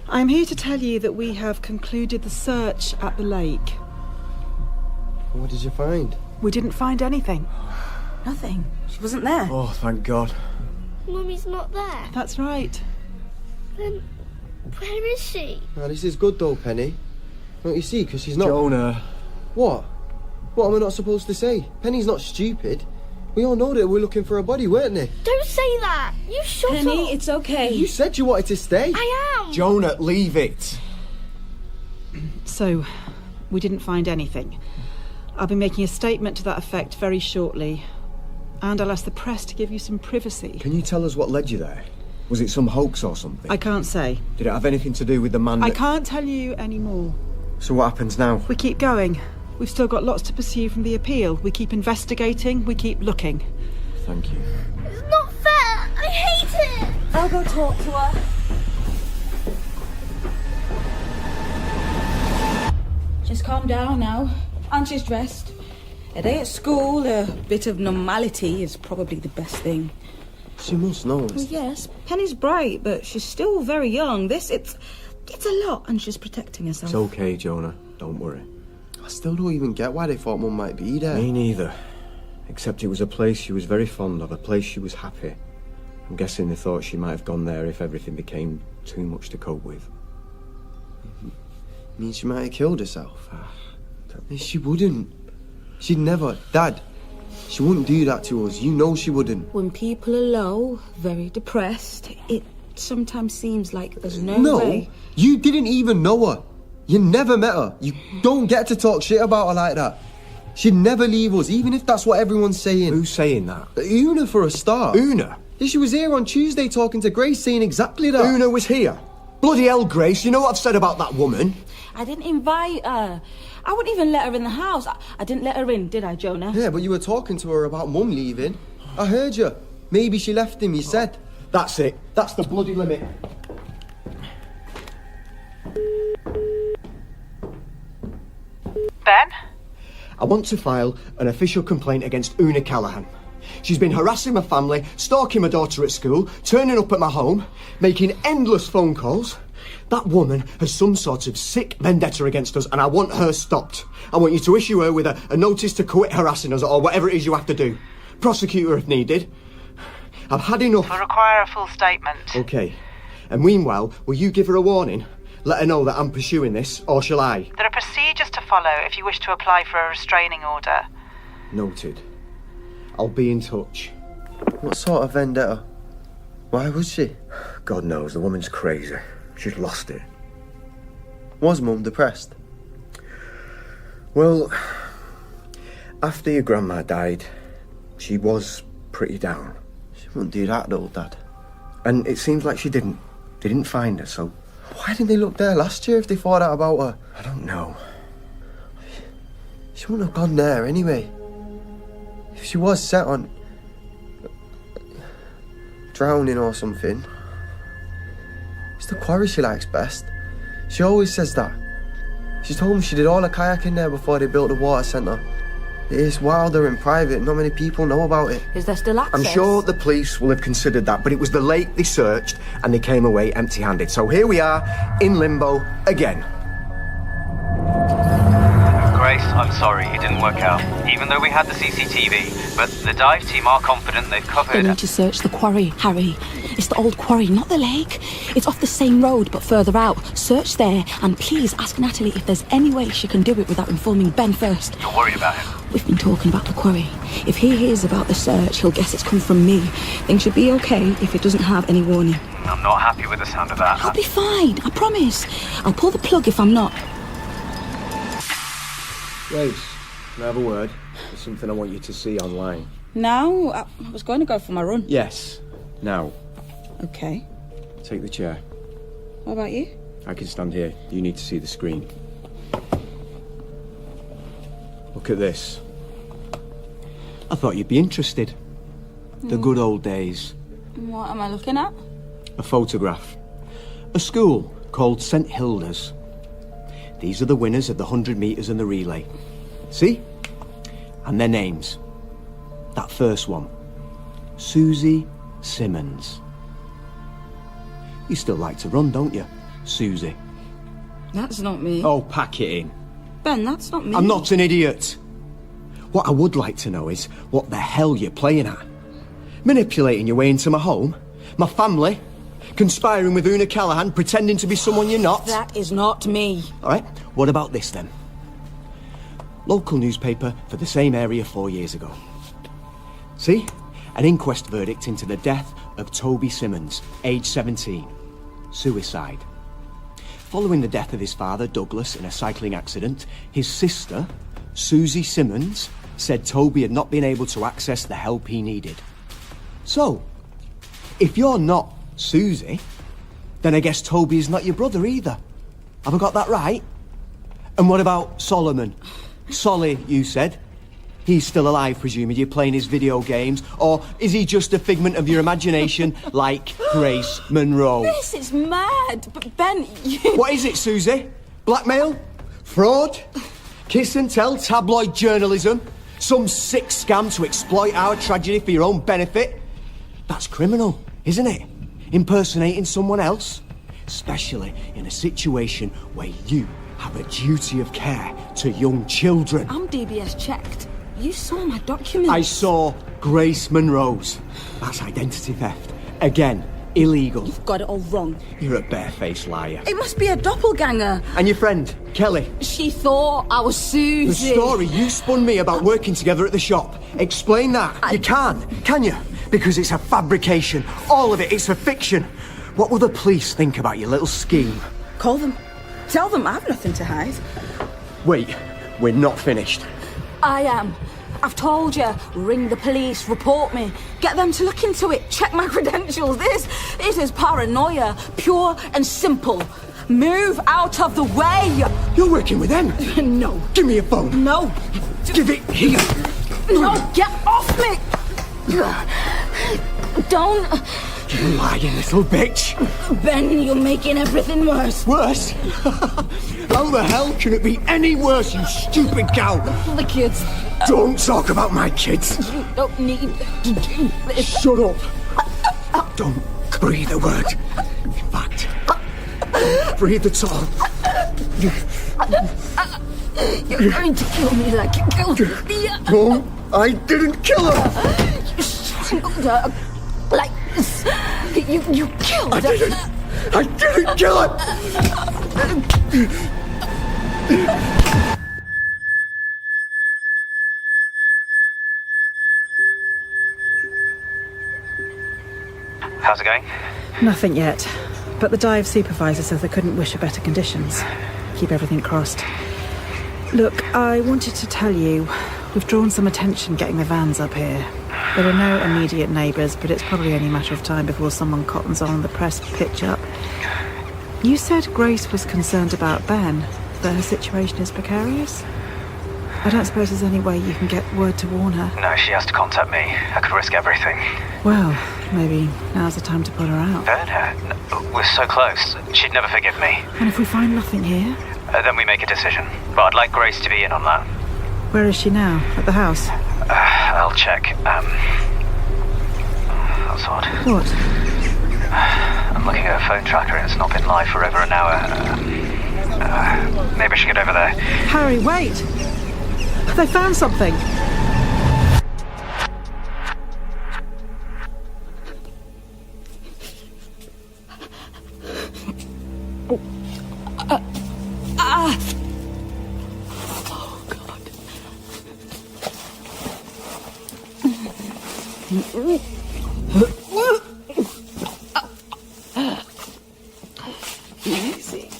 I'm here to tell you that we have concluded the search at the lake. What did you find? We didn't find anything. Nothing. She wasn't there. Oh, thank God. Mummy's not there. That's right. Then where is she? Now, this is good though, Penny. Don't you see? Because she's not... Jonah. What? What am I not supposed to say? Penny's not stupid. We all know that we're looking for a body, weren't they? Don't say that. You shut up. Penny, it's okay. You said you wanted to stay. I am. Jonah, leave it. So, we didn't find anything. I'll be making a statement to that effect very shortly. And I'll ask the press to give you some privacy. Can you tell us what led you there? Was it some hoax or something? I can't say. Did it have anything to do with the man that... I can't tell you any more. So what happens now? We keep going. We've still got lots to pursue from the appeal. We keep investigating, we keep looking. Thank you. It's not fair. I hate it. I'll go talk to her. Just calm down now. And she's dressed. A day at school, a bit of normality is probably the best thing. She must know. Well, yes, Penny's bright, but she's still very young. It's a lot, and she's protecting herself. It's okay, Jonah. Don't worry. I still don't even get why they thought Mum might be there. Me neither. Except it was a place she was very fond of, a place she was happy. I'm guessing they thought she might have gone there if everything became too much to cope with. Means she might have killed herself. She wouldn't. She'd never. Dad, she wouldn't do that to us. You know she wouldn't. When people are low, very depressed, it sometimes seems like there's no way. No, you didn't even know her. You never met her. You don't get to talk shit about her like that. She'd never leave us, even if that's what everyone's saying. Who's saying that? Una, for a start. Una? Yeah, she was here on Tuesday talking to Grace, saying exactly that. Una was here. Bloody hell, Grace, you know what I've said about that woman? I didn't invite her. I wouldn't even let her in the house. I didn't let her in, did I, Jonah? Yeah, but you were talking to her about Mum leaving. I heard you. Maybe she left him, you said. That's it. That's the bloody limit. Ben? I want to file an official complaint against Una Callahan. She's been harassing my family, stalking my daughter at school, turning up at my home, making endless phone calls. That woman has some sort of sick vendetta against us, and I want her stopped. I want you to issue her with a notice to quit harassing us, or whatever it is you have to do. Prosecute her if needed. I've had enough. We'll require a full statement. OK. And meanwhile, will you give her a warning? Let her know that I'm pursuing this, or shall I? There are procedures to follow if you wish to apply for a restraining order. Noted. I'll be in touch. What sort of vendetta? Why was she? God knows, the woman's crazy. She's lost it. Was Mum depressed? Well, after your grandma died, she was pretty down. She wouldn't do that though, Dad. And it seems like she didn't. They didn't find her, so... Why didn't they look there last year if they thought out about her? I don't know. She wouldn't have gone there anyway. If she was set on... drowning or something. It's the quarry she likes best. She always says that. She told me she did all the kayaking there before they built the water centre. It's wilder and private, not many people know about it. Is there still access? I'm sure the police will have considered that, but it was the lake they searched and they came away empty-handed. So here we are, in limbo again. Grace, I'm sorry, it didn't work out. Even though we had the CCTV, but the dive team are confident they've covered... They need to search the quarry, Harry. It's the old quarry, not the lake. It's off the same road, but further out. Search there, and please ask Natalie if there's any way she can do it without informing Ben first. You're worried about him? We've been talking about the quarry. If he hears about the search, he'll guess it's come from me. Things should be okay if it doesn't have any warning. I'm not happy with the sound of that. I'll be fine, I promise. I'll pull the plug if I'm not. Grace, can I have a word? There's something I want you to see online. Now? I was going to go for my run. Yes, now. Okay. Take the chair. What about you? I can stand here. You need to see the screen. Look at this. I thought you'd be interested. The good old days. What am I looking at? A photograph. A school called St Hilda's. These are the winners of the 100 metres and the relay. See? And their names. That first one. Susie Simmons. You still like to run, don't you, Susie? That's not me. Oh, pack it in. Ben, that's not me. I'm not an idiot. What I would like to know is what the hell you're playing at. Manipulating your way into my home, my family, conspiring with Una Callahan, pretending to be someone you're not. That is not me. All right, what about this then? Local newspaper for the same area 4 years ago. See? An inquest verdict into the death of Toby Simmons, age 17. Suicide. Following the death of his father, Douglas, in a cycling accident, his sister, Susie Simmons, said Toby had not been able to access the help he needed. So, if you're not Susie, then I guess Toby is not your brother either. Have I got that right? And what about Solomon? Solly, you said. He's still alive, presumably. You're playing his video games. Or is he just a figment of your imagination, like Grace Monroe? This is mad. But Ben, you... What is it, Susie? Blackmail? Fraud? Kiss and tell tabloid journalism? Some sick scam to exploit our tragedy for your own benefit? That's criminal, isn't it? Impersonating someone else? Especially in a situation where you have a duty of care to young children. I'm DBS checked. You saw my documents. I saw Grace Monroe's. That's identity theft. Again, illegal. You've got it all wrong. You're a barefaced liar. It must be a doppelganger. And your friend, Kelly? She thought I was Susie. The story you spun me about working together at the shop. Explain that. You can't, can you? Because it's a fabrication. All of it, it's a fiction. What will the police think about your little scheme? Call them. Tell them I have nothing to hide. Wait, we're not finished. I am. I've told you. Ring the police, report me. Get them to look into it. Check my credentials. This is paranoia. Pure and simple. Move out of the way. You're working with them? No. Give me your phone. No. Give it here. No, get off me. Don't. You lying little bitch. Ben, you're making everything worse. Worse? How the hell can it be any worse, you stupid cow? The kids. Don't talk about my kids. You don't need to do this. Shut up. Don't breathe a word. In fact, breathe at all. You're going to kill me like you killed me. No, I didn't kill her. You strangled her like this. You killed her. I didn't kill her. How's it going? Nothing yet. But the dive supervisor says they couldn't wish for better conditions. Keep everything crossed. Look, I wanted to tell you, we've drawn some attention getting the vans up here. There are no immediate neighbours, but it's probably only a matter of time before someone cottons on the press pitch up. You said Grace was concerned about Ben, that her situation is precarious? I don't suppose there's any way you can get word to warn her? No, she has to contact me. I could risk everything. Well, maybe now's the time to put her out. Burn her? No, we're so close. She'd never forgive me. And if we find nothing here? Then we make a decision. But I'd like Grace to be in on that. Where is she now? At the house? I'll check. That's odd. What? I'm looking at her phone tracker and it's not been live for over an hour. Maybe I should get over there. Harry, wait! They found something! Oh, God. Easy.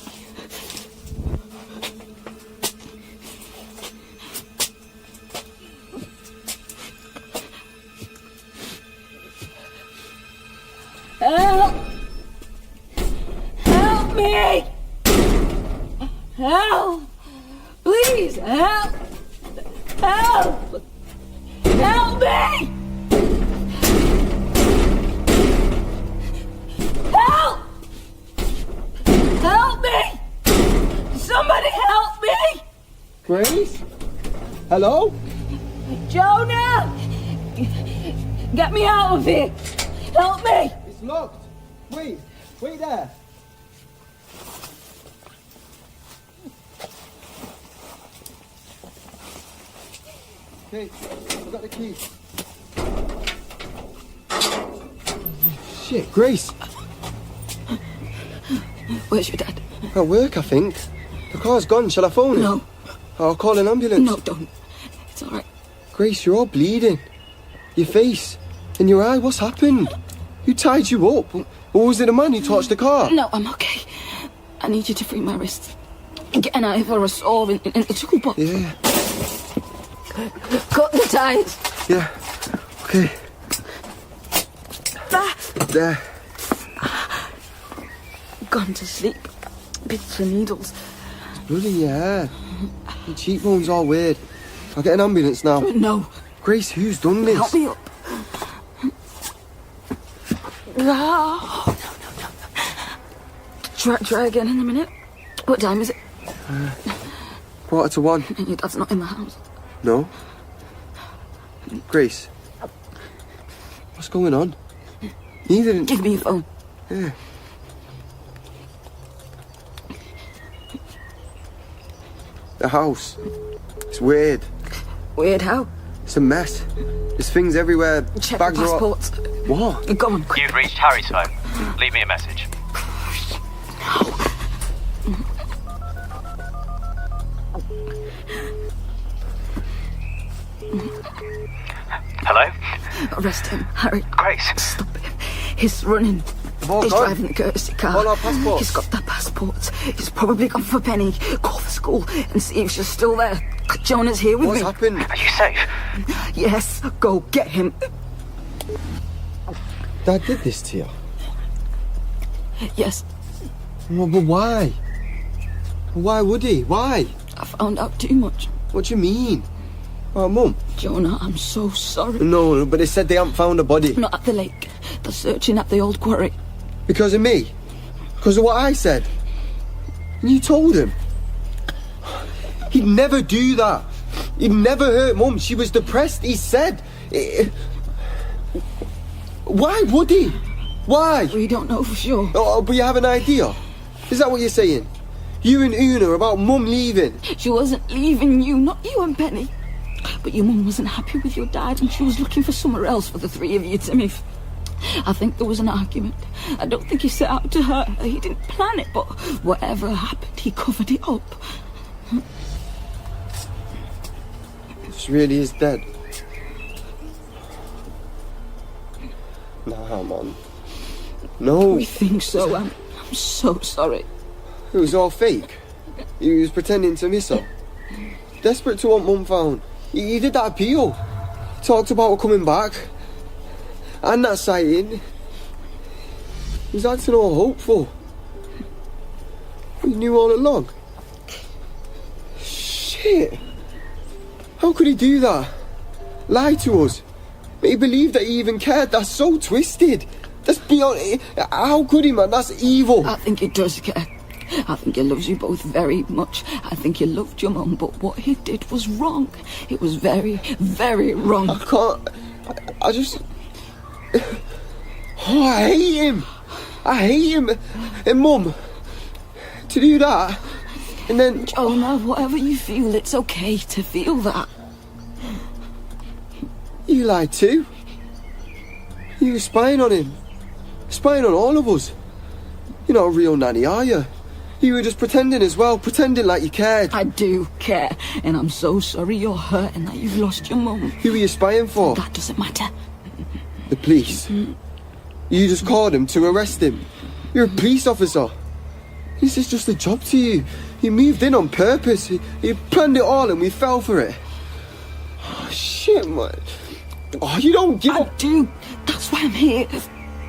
Help! Help me! Help! Please, help! Help! Help me! Help! Help me! Somebody help me! Grace? Hello? Jonah! Get me out of here! Help me! It's locked. Wait there. Okay, I've got the key. Shit, Grace. Where's your dad? At work, I think. The car's gone. Shall I phone him? No. I'll call an ambulance. No, don't. It's all right. Grace, you're all bleeding. Your face and your eye. What's happened? Who tied you up? Or was it a man who torched the car? No, I'm okay. I need you to free my wrists. Get an eye for a saw in the toolbox. Yeah. Cut the ties. Yeah. Okay. There. Gone to sleep. Bits of needles. It's blood in your hair. Your cheekbones all weird. I'll get an ambulance now. No. Grace, who's done this? Help me up. No. Try again in a minute. What time is it? 1:45. And your dad's not in the house. No. Grace. What's going on? You didn't... Give me your phone. Yeah. The house. It's weird. Weird how? It's a mess. There's things everywhere. Check Bags the are all... passports. What? Go on, quick. You've reached Harry's phone. Leave me a message. Hello? Arrest him, Harry. Grace. Stop him. He's running. all He's gone? driving the courtesy car. All our passports? He's got their passports. He's probably gone for Penny. Call the school and see if she's still there. Jonah's here with me. What's happened? Are you safe? Yes, go get him. Dad did this to you? Yes, Well, but why? Why would he? Why? I found out too much. What do you mean? Oh, Mum. Jonah, I'm so sorry. No, but they said they haven't found a body. Not at the lake. They're searching at the old quarry. Because of me? Because of what I said? And you told him? He'd never do that. He'd never hurt Mum. She was depressed, he said. Why would he? Why? We don't know for sure. Oh, but you have an idea? Is that what you're saying? You and Una about Mum leaving? She wasn't leaving you, not you and Penny. But your mum wasn't happy with your dad and she was looking for somewhere else for the three of you, Timmy. I think there was an argument. I don't think he set out to hurt her. He didn't plan it, but whatever happened, he covered it up. She really is dead. Nah, man. No. We think so. I'm so sorry. It was all fake. He was pretending to miss her. Desperate to want Mum found. He did that appeal. He talked about her coming back. And that sighting. He was acting all hopeful. We knew all along. Shit. How could he do that? Lie to us. He believed that he even cared. That's so twisted. That's beyond... How could he, man? That's evil. I think he does care. I think he loves you both very much. I think he loved your mum, but what he did was wrong. It was very, very wrong. I can't... I just... Oh, I hate him. I hate him. And Mum, to do that, and then... Jonah, whatever you feel, it's okay to feel that. You lied too. You were spying on him. Spying on all of us. You're not a real nanny, are you? You were just pretending as well, pretending like you cared. I do care, and I'm so sorry you're hurt and that you've lost your mum. Who were you spying for? That doesn't matter. The police. You just called him to arrest him. You're a police officer. This is just a job to you. You moved in on purpose. You planned it all and we fell for it. Oh, shit, man. Oh, you don't give up. I do. That's why I'm here.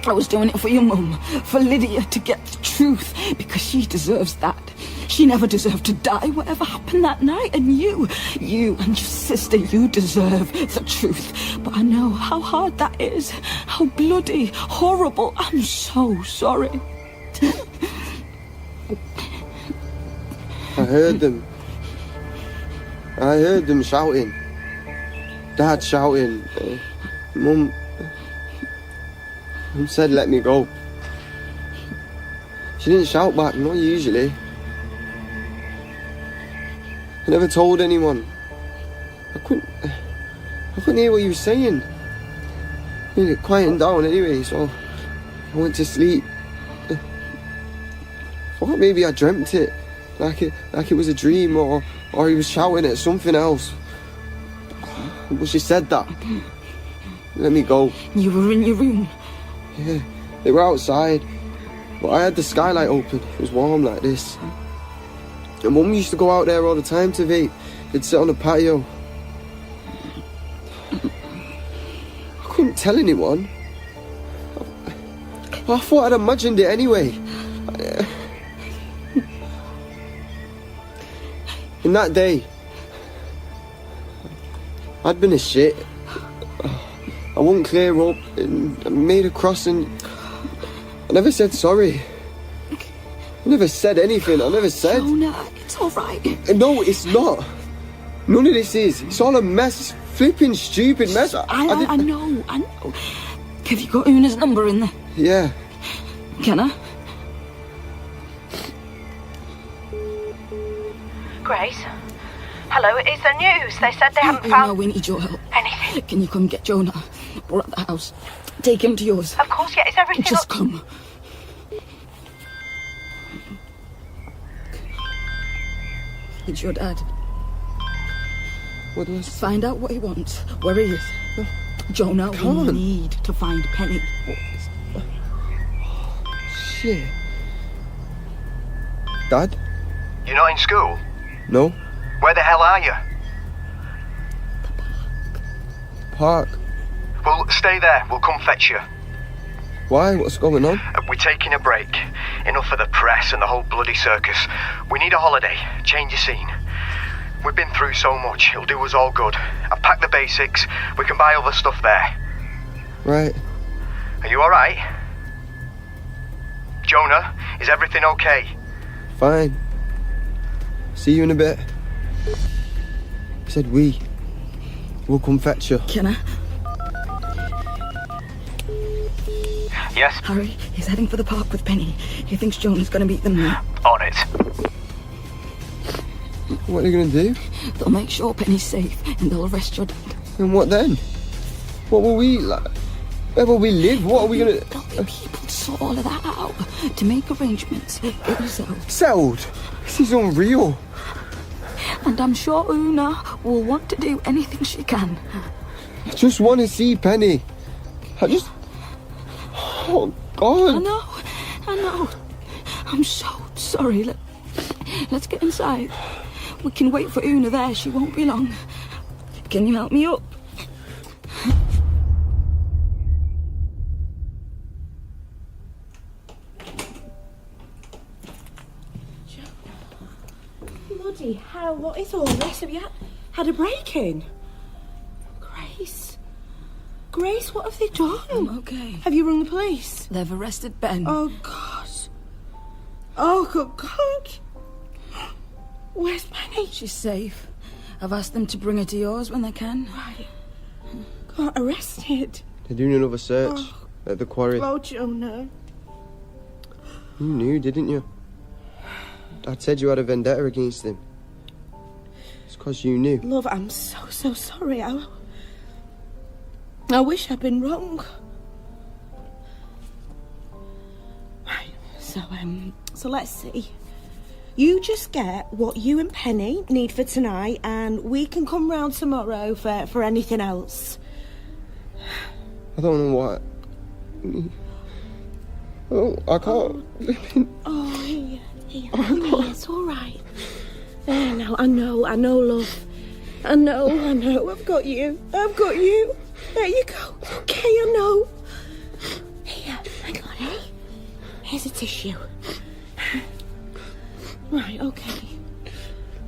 I was doing it for your mum, for Lydia, to get the truth, because she deserves that. She never deserved to die, whatever happened that night, and you and your sister, you deserve the truth. But I know how hard that is, how bloody, horrible. I'm so sorry. I heard them. I heard them shouting. Dad shouting. Mum said let me go. She didn't shout back, not usually. I never told anyone. I couldn't hear what you were saying. I needed it quieting down anyway, so I went to sleep. I thought maybe I dreamt it. Like it was a dream, or he was shouting at something else. But she said that. Let me go. You were in your room? Yeah, they were outside. But I had the skylight open. It was warm like this. And Mum used to go out there all the time to vape. They'd sit on the patio. I couldn't tell anyone. I thought I'd imagined it anyway. And that day, I'd been a shit. I wouldn't clear up and I made a crossing. I never said sorry. I never said anything. I never said. Jonah, it's all right. No, it's not. None of this is. It's all a mess. It's flipping stupid mess. I know. Have you got Una's number in there? Yeah. Can I? Grace? Hello, is there news? They said they haven't found... No, we need your help. Anything? Can you come get Jonah? We're at the house. Take him to yours. Of course, yeah. Is everything... Just come. It's your dad. What was... Find out what he wants. Where he is. Jonah, we need to find Penny. Shit. Dad? You're not in school? No. Where the hell are you? Park. Well, stay there. We'll come fetch you. Why? What's going on? We're taking a break. Enough of the press and the whole bloody circus. We need a holiday. Change of scene. We've been through so much. It'll do us all good. I've packed the basics. We can buy other stuff there. Right. Are you alright? Jonah, is everything okay? Fine. See you in a bit. I said we. We'll come fetch you. Can I? Yes? Harry, he's heading for the park with Penny. He thinks Jonah's going to meet them there. On it. What are you going to do? They'll make sure Penny's safe and they'll arrest your dad. And what then? What will we, like... Where will we live? What are we going to... There'll be people to sort all of that out. To make arrangements. Get yourself. Settled? This is unreal. And I'm sure Una will want to do anything she can. I just want to see Penny. Oh, God. I know. I'm so sorry. Let's get inside. We can wait for Una there. She won't be long. Can you help me up? Bloody hell, what is all this? Have you had a break-in? Grace, what have they done? I'm okay. Have you rung the police? They've arrested Ben. Oh, God. Oh, good God. Where's Penny? She's safe. I've asked them to bring her to yours when they can. Right. Got arrested. They're doing another search at the quarry. Oh, Jonah. You knew, didn't you? Dad said you had a vendetta against him. It's because you knew. Love, I'm so sorry. I wish I'd been wrong. Right, so let's see. You just get what you and Penny need for tonight, and we can come round tomorrow for anything else. I don't know what. Oh, I can't. Oh, here, it's all right. There now, I know, love. I know. I've got you. There you go. Okay, I know. Here, hang on, eh? Here's a tissue. Right, okay.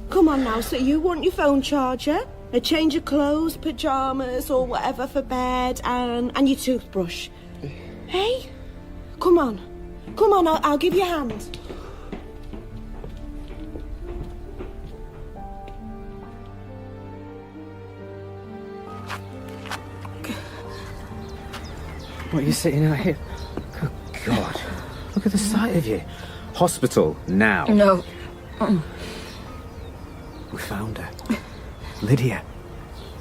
Come on now, so you want your phone charger, a change of clothes, pyjamas, or whatever for bed, and your toothbrush. Hey? Come on, I'll give you a hand. What are you sitting out here? Good God. Look at the sight of you. Hospital, now. No. We found her. Lydia.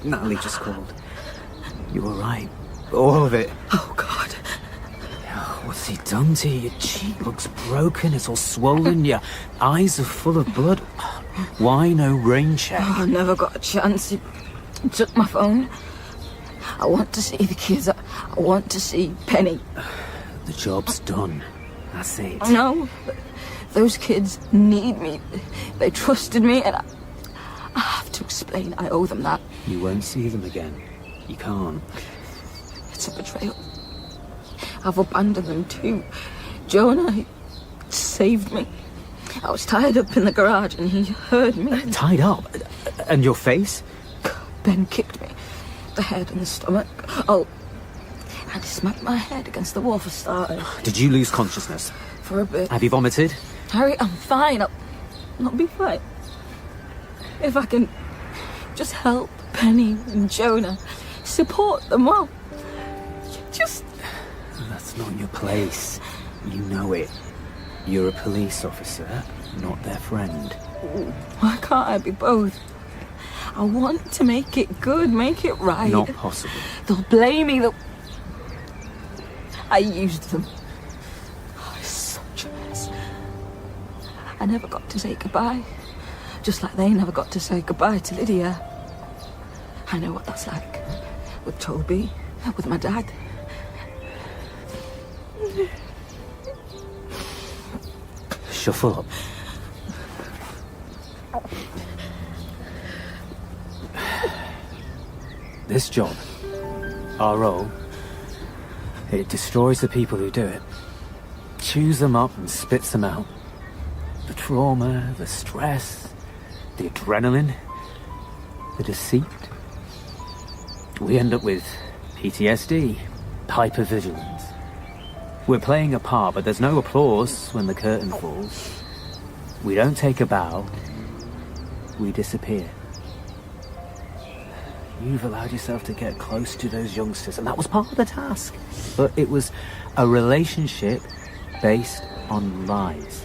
Natalie just called. You were right. All of it. Oh, God. Oh, what's he done to you? Your cheek looks broken. It's all swollen. Your eyes are full of blood. Why no rain check? Oh, I never got a chance. He took my phone. I want to see the kids. I want to see Penny. The job's done. That's it. No. Those kids need me. They trusted me, and I have to explain. I owe them that. You won't see them again. You can't. It's a betrayal. I've abandoned them too. Jonah, he saved me. I was tied up in the garage and he heard me. Tied up? And your face? Ben kicked me. The head and the stomach. Oh, and he smacked my head against the wall for starters. Did you lose consciousness? For a bit. Have you vomited? Harry, I'm fine. I'll be fine. If I can just help Penny and Jonah, support them well. Just... That's not your place. You know it. You're a police officer, not their friend. Why can't I be both? I want to make it good, make it right. Not possible. They'll blame me. I used them. Oh, it's such a mess. I never got to say goodbye. Just like they never got to say goodbye to Lydia. I know what that's like. With Toby, with my dad. Shuffle up. This job, our role. It destroys the people who do it. Chews them up and spits them out. The trauma, the stress, the adrenaline, the deceit. We end up with PTSD, hypervigilance. We're playing a part, but there's no applause when the curtain falls. We don't take a bow. We disappear. You've allowed yourself to get close to those youngsters, and that was part of the task. But it was a relationship based on lies.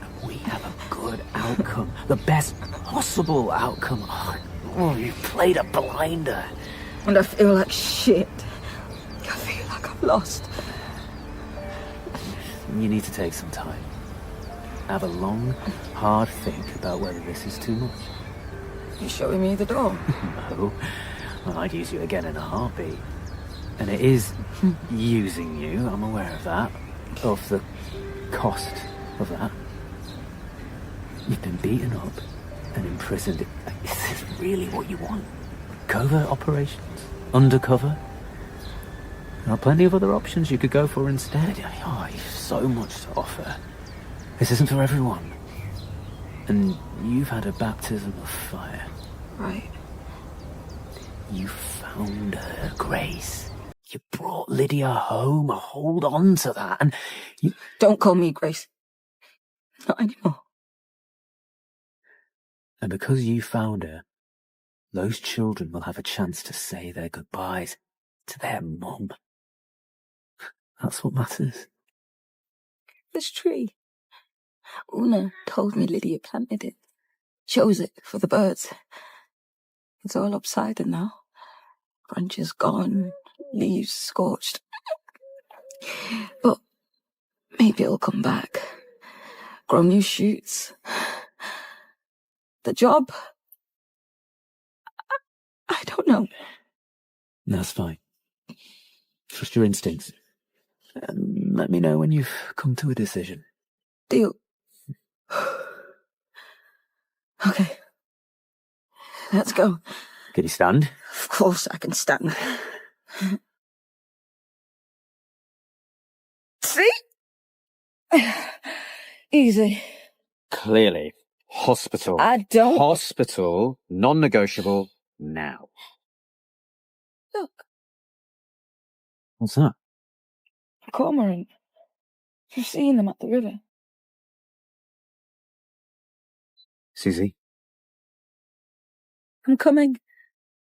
And we have a good outcome, the best possible outcome. Oh, you played a blinder. And I feel like shit. I feel like I've lost. You need to take some time. Have a long, hard think about whether this is too much. You showing me the door? No. Well, I'd use you again in a heartbeat. And it is using you, I'm aware of that. Of the cost of that. You've been beaten up and imprisoned. Is this really what you want? Covert operations? Undercover? There are plenty of other options you could go for instead. Oh, you've so much to offer. This isn't for everyone. And you've had a baptism of fire. Right. You found her, Grace. You brought Lydia home. Hold on to that. And you... Don't call me Grace. Not anymore. And because you found her, those children will have a chance to say their goodbyes to their mum. That's what matters. This tree. Una told me Lydia planted it. Chose it for the birds. It's all upside down now. Branches gone, leaves scorched. But maybe it'll come back. Grow new shoots. The job? I don't know. That's fine. Trust your instincts. Let me know when you've come to a decision. Deal. Okay. Let's go. Can you stand? Of course I can stand. See? Easy. Clearly. Hospital. I don't... Hospital. Non-negotiable. Now. Look. What's that? A cormorant. You've seen them at the river. Susie? I'm coming.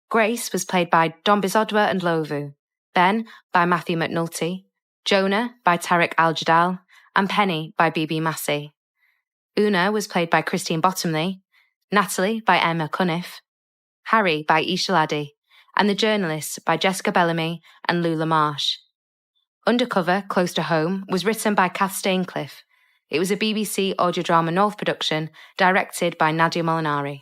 Grace was played by Dombizodwa and Lovu, Ben by Matthew McNulty, Jonah by Tarek Al-Jadal, and Penny by BB Massey. Una was played by Christine Bottomley, Natalie by Emma Cuniff, Harry by Isha Laddie, and The Journalist by Jessica Bellamy and Lula Marsh. Undercover, Close to Home was written by Cath Staincliffe. It was a BBC audio drama North production, directed by Nadia Molinari.